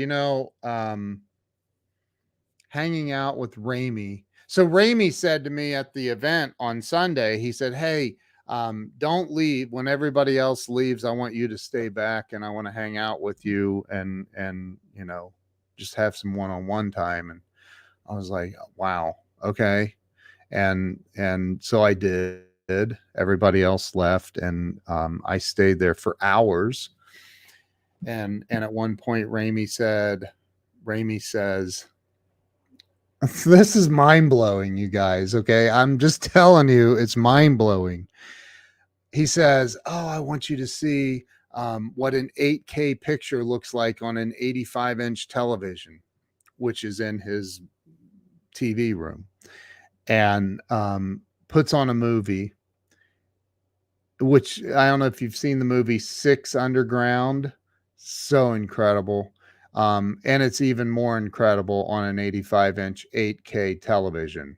hanging out with Ramey. So Ramey said to me at the event on Sunday, he said, "Hey, don't leave. When everybody else leaves, I want you to stay back and I want to hang out with you and just have some one-on-one time." And I was like, wow, okay. And so I did. Everybody else left, and I stayed there for hours. And at one point, Ramey says, "This is mind blowing, you guys. Okay, I'm just telling you, it's mind blowing." He says, "Oh, I want you to see what an 8K picture looks like on an 85-inch television," which is in his TV room, and puts on a movie, which I don't know if you've seen the movie Six Underground. So incredible. And it's even more incredible on an 85-inch 8K television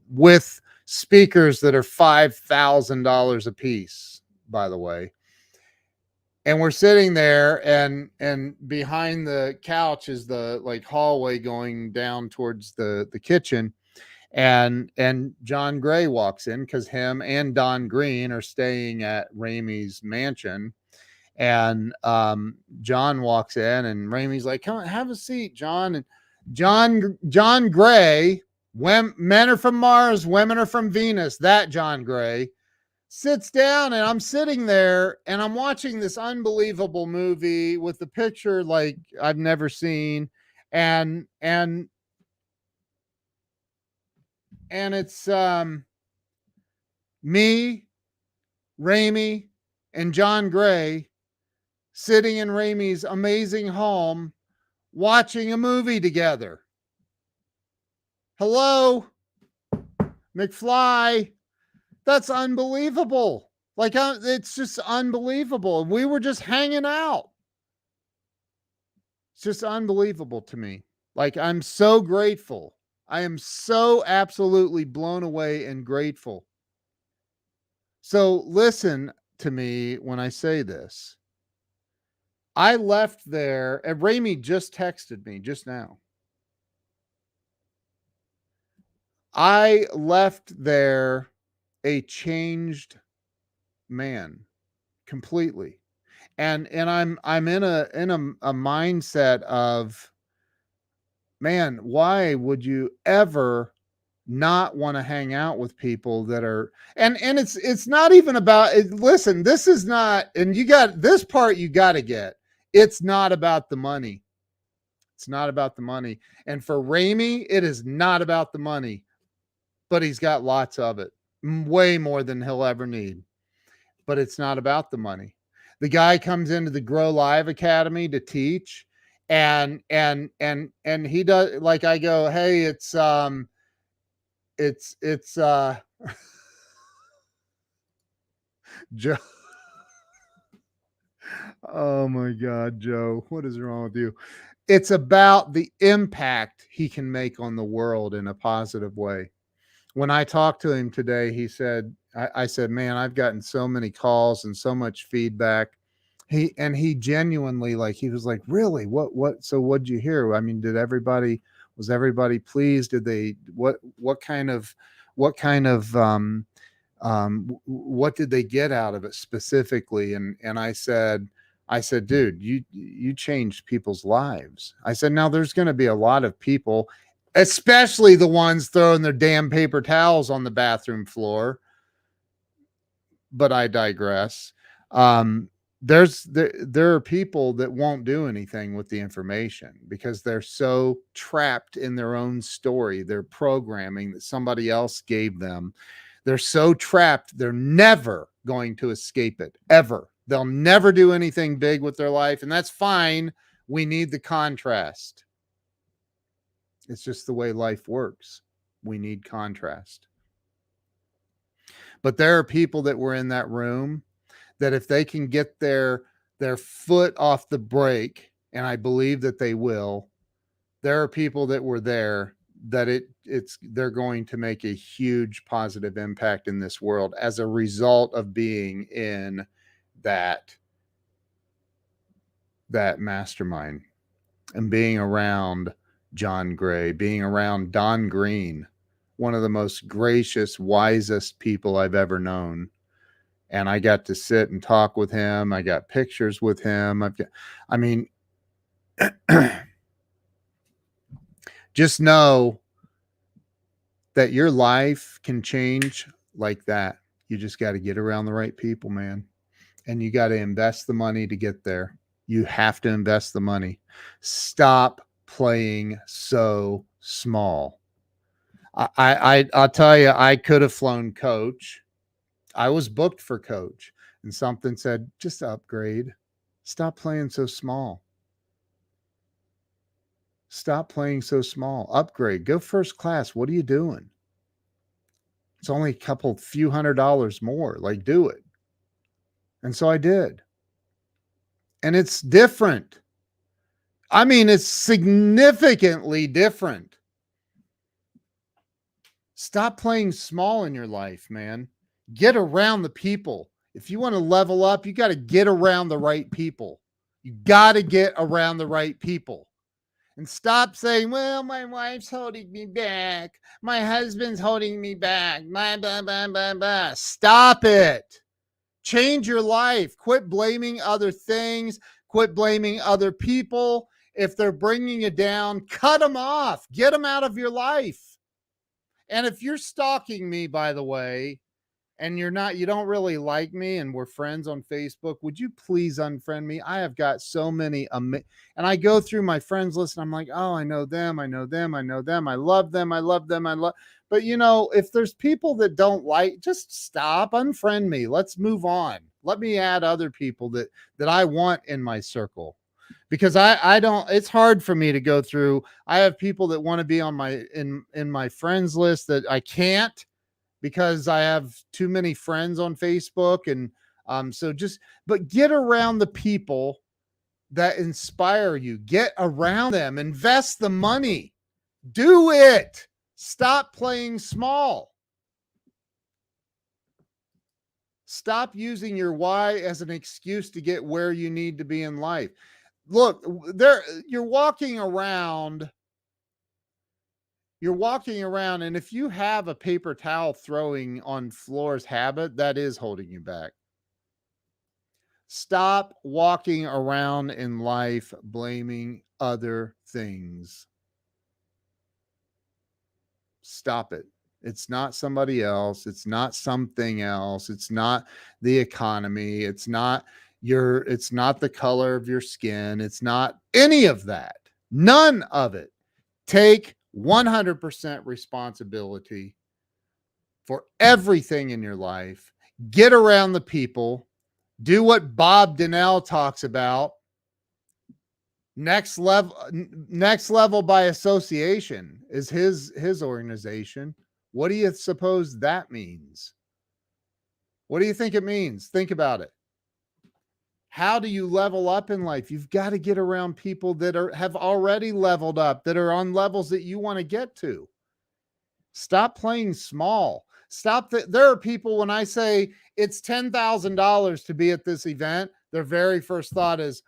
with speakers that are $5,000 a piece, by the way. And we're sitting there, and behind the couch is the like hallway going down towards the kitchen. And John Gray walks in, because him and Don Green are staying at Ramey's mansion. And John walks in, and Ramey's like, "Come on, have a seat, John." And John Gray, men are from Mars, women are from Venus. That John Gray sits down, and I'm sitting there, and I'm watching this unbelievable movie with the picture like I've never seen, and it's me, Ramey, and John Gray sitting in Ramey's amazing home watching a movie together. Hello, McFly. That's unbelievable. Like, it's just unbelievable. We were just hanging out. It's just unbelievable to me. Like, I'm so grateful. I am so absolutely blown away and grateful. So listen to me when I say this. I left there, and Ramey just texted me just now. I left there a changed man completely. And I'm in a mindset of, man, why would you ever not want to hang out with people that are, and it's not even about it. Listen, this is not, and you got this part you got to get. It's not about the money. It's not about the money. And for Ramey, it is not about the money, but he's got lots of it, way more than he'll ever need. But it's not about the money. The guy comes into the Grow Live Academy to teach, and he does, like, I go, hey, it's Joe. Oh my God, Joe, what is wrong with you? It's about the impact he can make on the world in a positive way. When I talked to him today, he said, I said, man, I've gotten so many calls and so much feedback. He genuinely, like, he was like, really, so what'd you hear? I mean, was everybody pleased? Did they, what kind of, what kind of, what did they get out of it specifically? And I said, dude, you changed people's lives. I said, now there's going to be a lot of people, especially the ones throwing their damn paper towels on the bathroom floor. But I digress. There are people that won't do anything with the information because they're so trapped in their own story, their programming that somebody else gave them. They're so trapped, they're never going to escape it, ever. They'll never do anything big with their life, and that's fine. We need the contrast. It's just the way life works. We need contrast. But there are people that were in that room that if they can get their foot off the brake, and I believe that they will, there are people that were there that they're going to make a huge positive impact in this world as a result of being in that mastermind and being around John Gray, being around Don Green, one of the most gracious, wisest people I've ever known. And I got to sit and talk with him. I got pictures with him. I mean, just know that your life can change like that. You just got to get around the right people, man. And you got to invest the money to get there. You have to invest the money. Stop playing so small. I'll tell you, I could have flown coach. I was booked for coach, and something said, just upgrade. Stop playing so small. Stop playing so small. Upgrade. Go first class. What are you doing? It's only a few $100s more. Like, do it. And so I did. And it's different. I mean, it's significantly different. Stop playing small in your life, man. Get around the people. If you want to level up, you got to get around the right people. You got to get around the right people. And stop saying, well, my wife's holding me back. My husband's holding me back. Blah, blah, blah, blah, blah. Stop it. Change your life. Quit blaming other things. Quit blaming other people. If they're bringing you down, cut them off. Get them out of your life. And if you're stalking me, by the way, and you don't really like me and we're friends on Facebook, would you please unfriend me? I have got so many, and I go through my friends list and I'm like, oh, I know them. I know them. I know them. I love them. I love them. But if there's people that don't like, just stop, unfriend me. Let's move on. Let me add other people that I want in my circle, because I don't, it's hard for me to go through. I have people that want to be on in my friends list that I can't, because I have too many friends on Facebook. And but get around the people that inspire you. Get around them. Invest the money. Do it. Stop playing small. Stop using your why as an excuse to get where you need to be in life. Look, there you're walking around, and if you have a paper towel throwing on floors habit, that is holding you back. Stop walking around in life blaming other things. Stop it. It's not somebody else. It's not something else. It's not the economy. It's not the color of your skin. It's not any of that. None of it. Take 100% responsibility for everything in your life. Get around the people. Do what Bob Donnell talks about. Next level by association is his organization. What do you suppose that means? What do you think it means? Think about it. How do you level up in life? You've got to get around people that have already leveled up, that are on levels that you want to get to. Stop playing small. There are people, when I say it's $10,000 to be at this event, their very first thought is,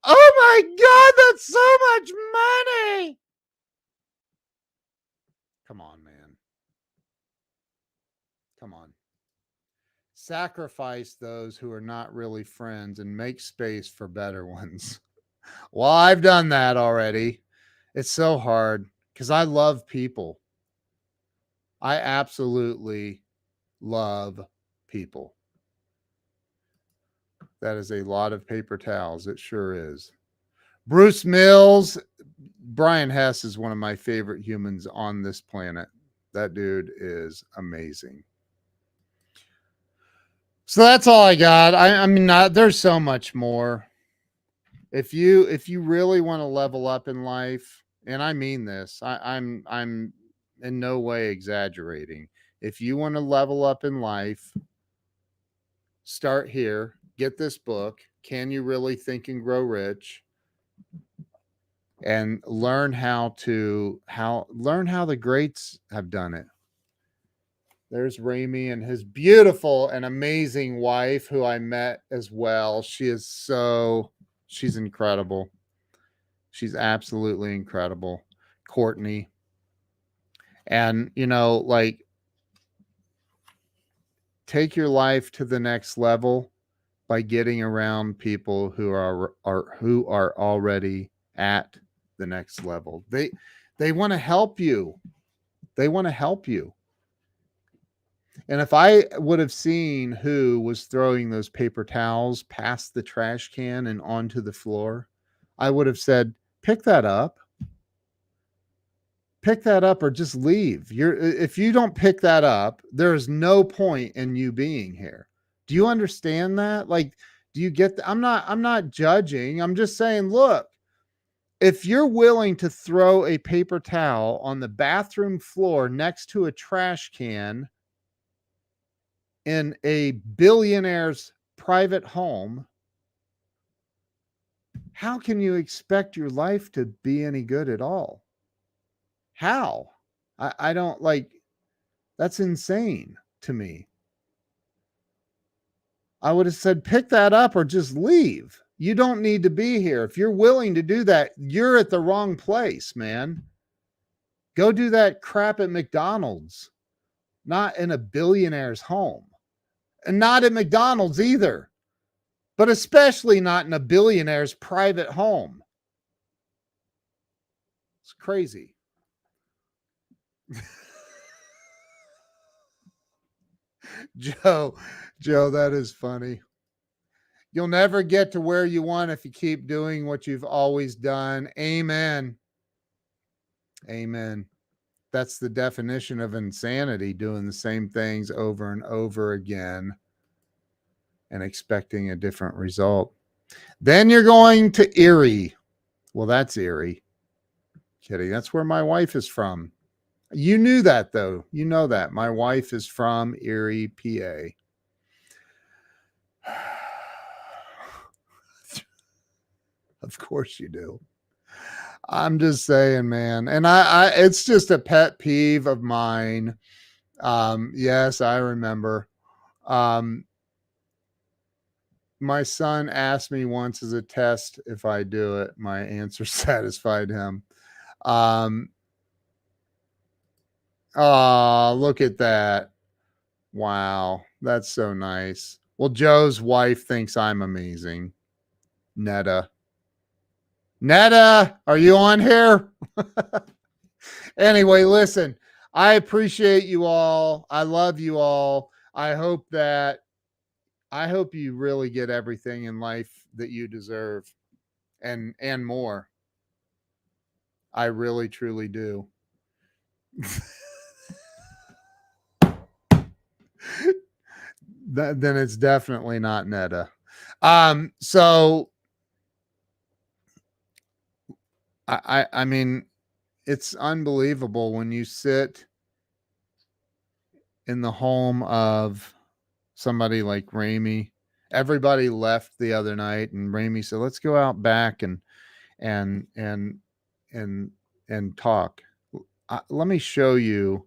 oh my God, that's so much money. Come on, man. Come on. Sacrifice those who are not really friends and make space for better ones. Well, I've done that already. It's so hard because I love people. I absolutely love people. That is a lot of paper towels. It sure is. Bruce Mills, Brian Hess is one of my favorite humans on this planet. That dude is amazing. So that's all I got. I mean, there's so much more. If you really want to level up in life, and I mean this, I'm in no way exaggerating. If you want to level up in life, start here. Get this book. Can You Really Think and Grow Rich? And learn how the greats have done it. There's Ramy and his beautiful and amazing wife, who I met as well. She's incredible. She's absolutely incredible. Courtney. And, like, take your life to the next level by getting around people who are already at the next level. They want to help you. They want to help you. And if I would have seen who was throwing those paper towels past the trash can and onto the floor, I would have said, pick that up. Pick that up or just leave. If you don't pick that up, there is no point in you being here. Do you understand that? Like, do you get I'm not judging. I'm just saying, look, if you're willing to throw a paper towel on the bathroom floor next to a trash can in a billionaire's private home, how can you expect your life to be any good at all? How? I don't like, that's insane to me. I would have said, pick that up or just leave. You don't need to be here. If you're willing to do that, you're at the wrong place, man. Go do that crap at McDonald's, not in a billionaire's home. And not at McDonald's either, but especially not in a billionaire's private home. It's crazy. Joe, that is funny. You'll never get to where you want if you keep doing what you've always done. Amen. Amen. That's the definition of insanity, doing the same things over and over again and expecting a different result. Then you're going to Erie. Well, that's Erie. Kidding. That's where my wife is from. You knew that, though. You know that. My wife is from Erie, PA. Of course you do. I'm just saying, man. And I it's just a pet peeve of mine. Yes, I remember. My son asked me once as a test if I do it. My answer satisfied him. Um, oh, look at that. Wow, that's so nice. Well, Joe's wife thinks I'm amazing. Netta. Netta, are you on here? Anyway, listen, I appreciate you all. I love you all. I hope you really get everything in life that you deserve and more. I really truly do. Then it's definitely not Netta. So I mean, it's unbelievable when you sit in the home of somebody like Raimi. Everybody left the other night, and Raimi said, "Let's go out back and and and and talk." Let me show you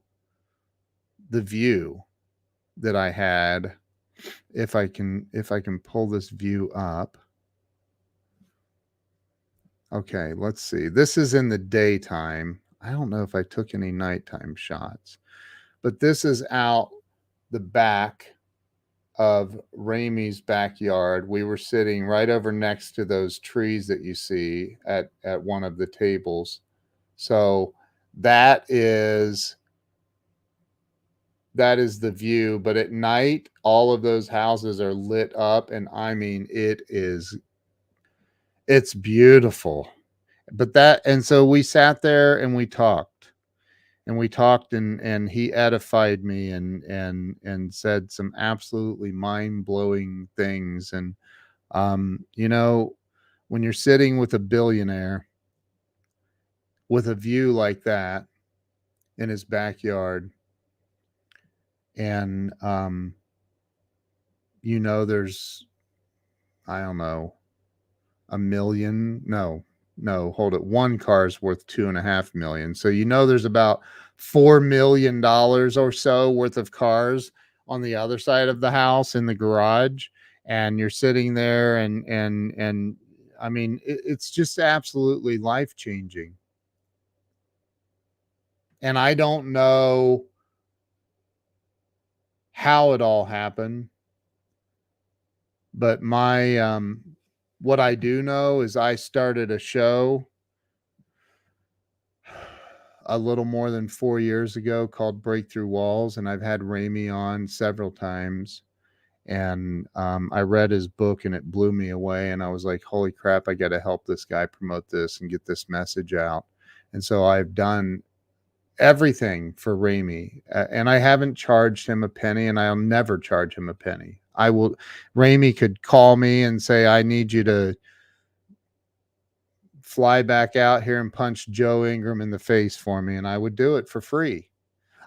the view that I had. If I can pull this view up. Okay, let's see. This is in the daytime. I don't know if I took any nighttime shots, but this is out the back of Ramey's backyard. We were sitting right over next to those trees that you see at one of the tables. So that is that is the view, but at night all of those houses are lit up, and I mean it's beautiful. But that and so we sat there and we talked. And we talked, and he edified me and said some absolutely mind-blowing things. And you know, when you're sitting with a billionaire with a view like that in his backyard, and there's, I don't know, a million, no, hold it, one car is worth 2.5 million, so there's about $4 million or so worth of cars on the other side of the house in the garage, and you're sitting there, and I mean, it's just absolutely life changing. And I don't know how it all happened, but my what I do know is I started a show a little more than 4 years ago called Breakthrough Walls, and I've had Ramey on several times. And I read his book, and it blew me away. And I was like, "Holy crap! I got to help this guy promote this and get this message out." And so I've done everything for Ramey, and I haven't charged him a penny, and I'll never charge him a penny. I will. Ramey could call me and say, "I need you to fly back out here and punch Joe Ingram in the face for me," and I would do it for free.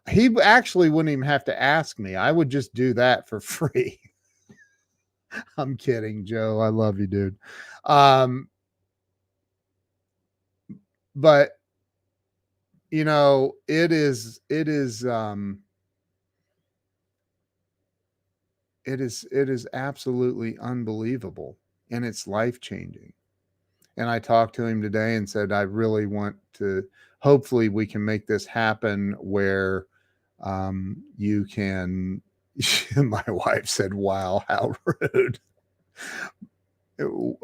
He actually wouldn't even have to ask me. I would just do that for free. I'm kidding, Joe. I love you, dude. Um, but it is absolutely unbelievable, and it's life changing. And I talked to him today and said, I really want to, hopefully we can make this happen where you can. My wife said, wow, how rude.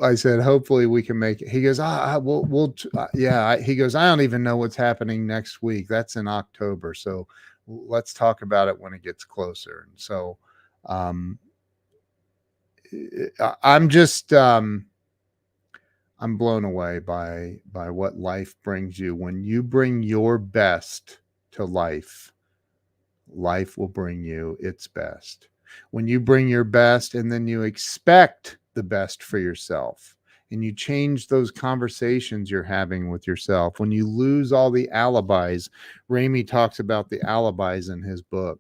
I said, hopefully we can make it. He goes, yeah. He goes, I don't even know what's happening next week. That's in October. So let's talk about it when it gets closer. And so um, I'm just, I'm blown away by what life brings you. When you bring your best to life, life will bring you its best. When you bring your best and then you expect the best for yourself, and you change those conversations you're having with yourself, when you lose all the alibis, Ramey talks about the alibis in his book.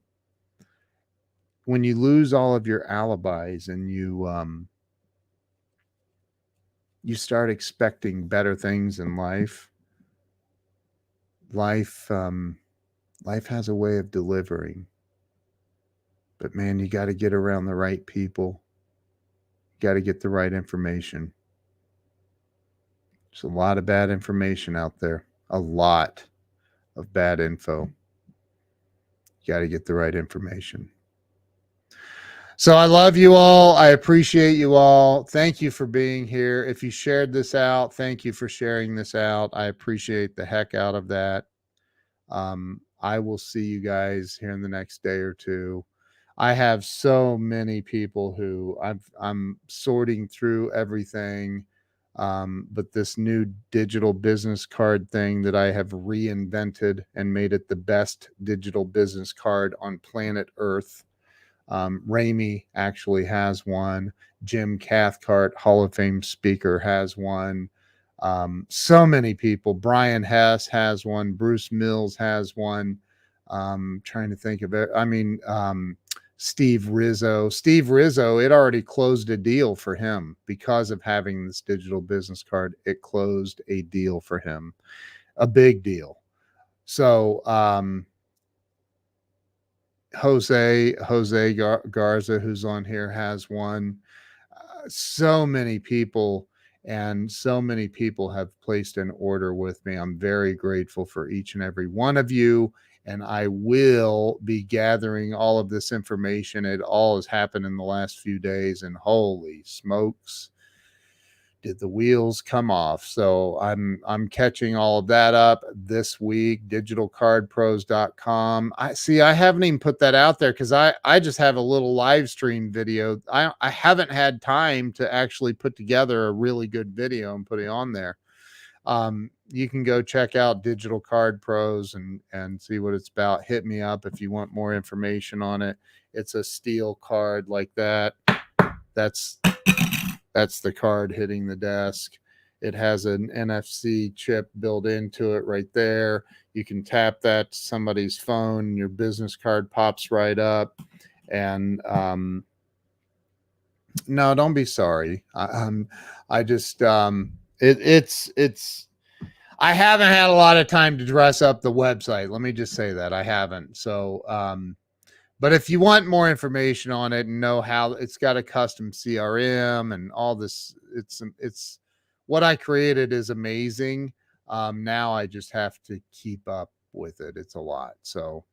When you lose all of your alibis and you start expecting better things in life, life life has a way of delivering. But man, you got to get around the right people. Got to get the right information. There's a lot of bad information out there. A lot of bad info. You got to get the right information. So I love you all. I appreciate you all. Thank you for being here. If you shared this out, thank you for sharing this out. I appreciate the heck out of that. I will see you guys here in the next day or two. I have so many people who I'm sorting through everything. But this new digital business card thing that I have reinvented and made it the best digital business card on planet Earth. Ramey actually has one. Jim Cathcart, Hall of Fame speaker, has one. So many people. Brian Hess has one. Bruce Mills has one. Trying to think of it. I mean, Steve Rizzo. Steve Rizzo, it already closed a deal for him because of having this digital business card. It closed a deal for him, a big deal. So, Jose Garza, who's on here, has one. So many people, and so many people have placed an order with me. I'm very grateful for each and every one of you. And I will be gathering all of this information. It all has happened in the last few days, and holy smokes, did the wheels come off. So I'm catching all of that up this week. Digitalcardpros.com. I haven't even put that out there because I just have a little live stream video. I haven't had time to actually put together a really good video and put it on there. You can go check out Digital Card Pros and see what it's about. Hit me up if you want more information on it. It's a steel card like that. That's the card hitting the desk. It has an NFC chip built into it right there. You can tap that to somebody's phone. Your business card pops right up. And no, don't be sorry. I just it's. I haven't had a lot of time to dress up the website. Let me just say that I haven't. So but if you want more information on it and know how it's got a custom CRM and all this, it's what I created is amazing. Now I just have to keep up with it. It's a lot. So,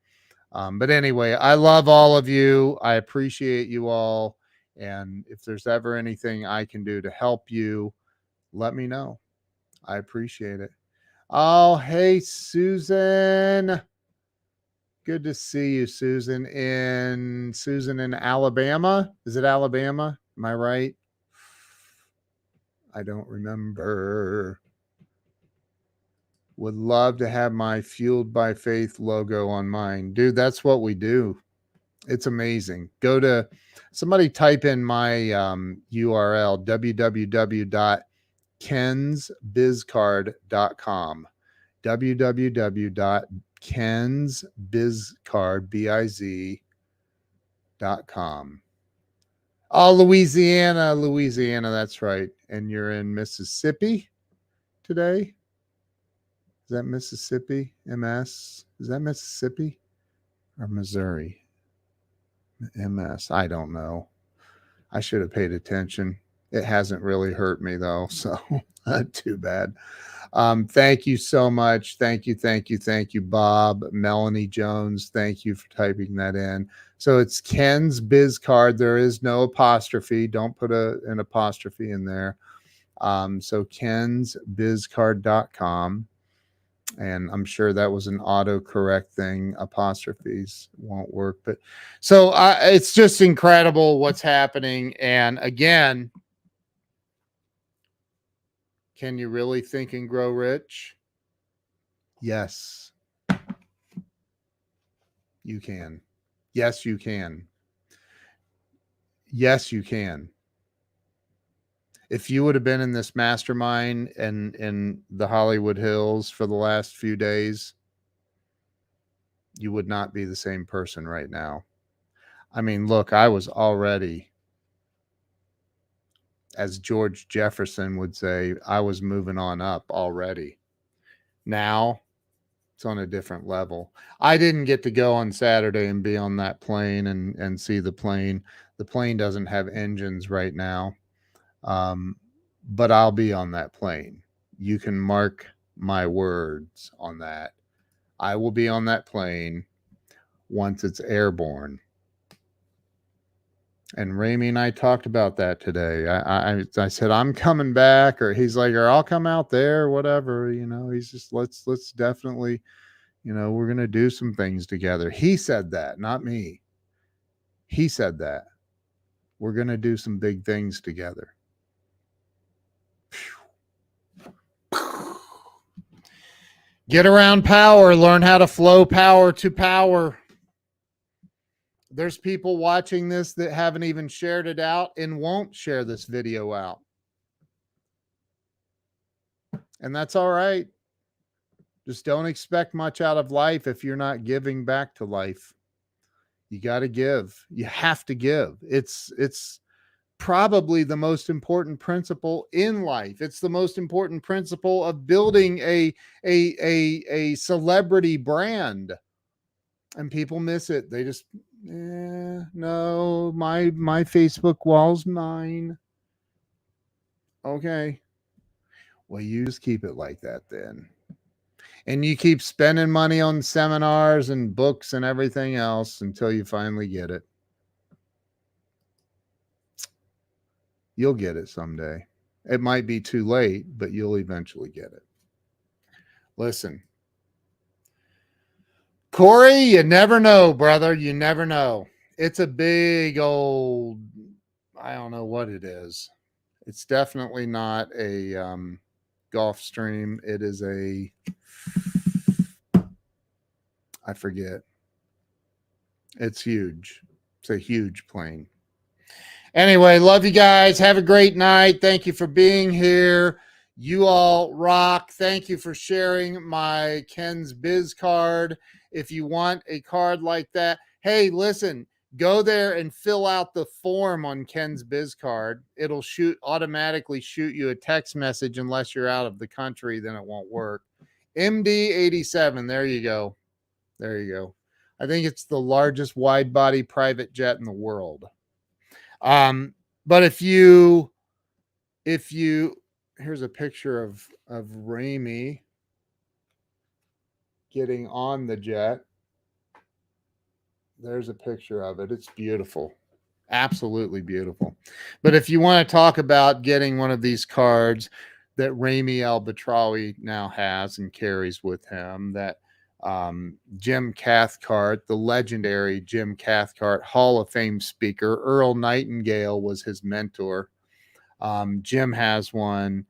but anyway, I love all of you. I appreciate you all. And if there's ever anything I can do to help you, let me know. I appreciate it. Oh, hey, Susan. Good to see you, Susan in Alabama. Is it Alabama? Am I right? I don't remember. Would love to have my Fueled by Faith logo on mine. Dude, that's what we do. It's amazing. Go to somebody type in my URL, www.kensbizcard.com. www.kensbizcard.com. Oh, Louisiana, that's right. And you're in Mississippi today? Is that Mississippi? MS? Is that Mississippi or Missouri? MS. I don't know. I should have paid attention. It hasn't really hurt me though, so too bad. Thank you so much. Thank you, Bob. Melanie Jones, thank you for typing that in. So it's Ken's Biz Card. There is no apostrophe. Don't put an apostrophe in there. So kensbizcard.com. And I'm sure that was an autocorrect thing. Apostrophes won't work. But so it's just incredible what's happening. And again, can you really think and grow rich? Yes, you can. Yes, you can. Yes, you can. If you would have been in this mastermind and in the Hollywood Hills for the last few days, you would not be the same person right now. I mean, look, I was already, as George Jefferson would say, I was moving on up already. Now it's on a different level. I didn't get to go on Saturday and be on that plane and see the plane. The plane doesn't have engines right now. But I'll be on that plane. You can mark my words on that. I will be on that plane once it's airborne. And Ramey and I talked about that today. I said I'm coming back, or he's like, or I'll come out there, whatever. He's just let's definitely, we're gonna do some things together. He said that, not me. He said that we're gonna do some big things together. Get around power. Learn how to flow power to power. There's people watching this that haven't even shared it out and won't share this video out. And that's all right. Just don't expect much out of life if you're not giving back to life. You got to give. You have to give. It's probably the most important principle in life. It's the most important principle of building a celebrity brand. And people miss it. They just, no, my Facebook wall's mine. Okay. Well, you just keep it like that then. And you keep spending money on seminars and books and everything else until you finally get it. You'll get it someday. It might be too late, but you'll eventually get it. Listen, Corey, you never know, brother. You never know. It's a big old, I don't know what it is. It's definitely not a Gulf Stream. It is I forget. It's huge. It's a huge plane. Anyway, love you guys. Have a great night. Thank you for being here. You all rock. Thank you for sharing my Ken's Biz card. If you want a card like that, hey, listen, go there and fill out the form on Ken's Biz card. It'll automatically shoot you a text message unless you're out of the country, then it won't work. MD87. There you go. There you go. I think it's the largest wide body private jet in the world. But if you here's a picture of Ramey getting on the jet. There's a picture of it. It's beautiful. Absolutely beautiful. But if you want to talk about getting one of these cards that Ramey Albatrawi now has and carries with him, that Jim Cathcart, the legendary Jim Cathcart, Hall of Fame speaker. Earl Nightingale was his mentor. Jim has one.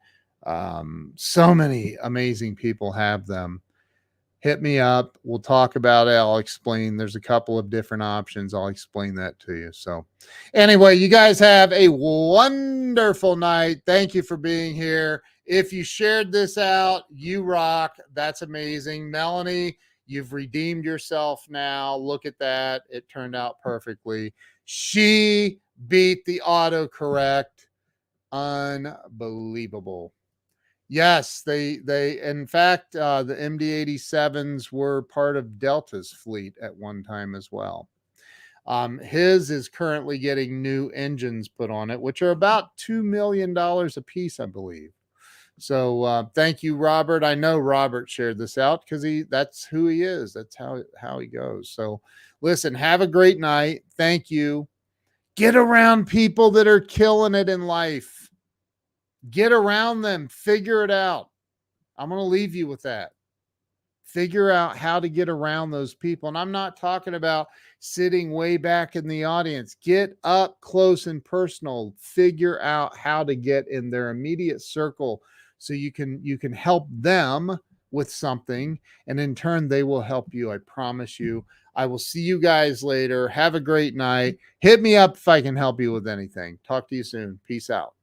So many amazing people have them. Hit me up. We'll talk about it. I'll explain. There's a couple of different options. I'll explain that to you. So anyway, you guys have a wonderful night. Thank you for being here. If you shared this out, you rock. That's amazing. Melanie, you've redeemed yourself now. Look at that. It turned out perfectly. She beat the autocorrect. Unbelievable. Yes, they in fact, the MD-87s were part of Delta's fleet at one time as well. His is currently getting new engines put on it, which are about $2 million a piece, I believe. So thank you, Robert. I know Robert shared this out because that's who he is. That's how he goes. So listen, have a great night. Thank you. Get around people that are killing it in life. Get around them. Figure it out. I'm going to leave you with that. Figure out how to get around those people. And I'm not talking about sitting way back in the audience. Get up close and personal. Figure out how to get in their immediate circle so you can help them with something, and in turn they will help you. I promise you. I will see you guys later. Have a great night. Hit me up if I can help you with anything. Talk to you soon. Peace out.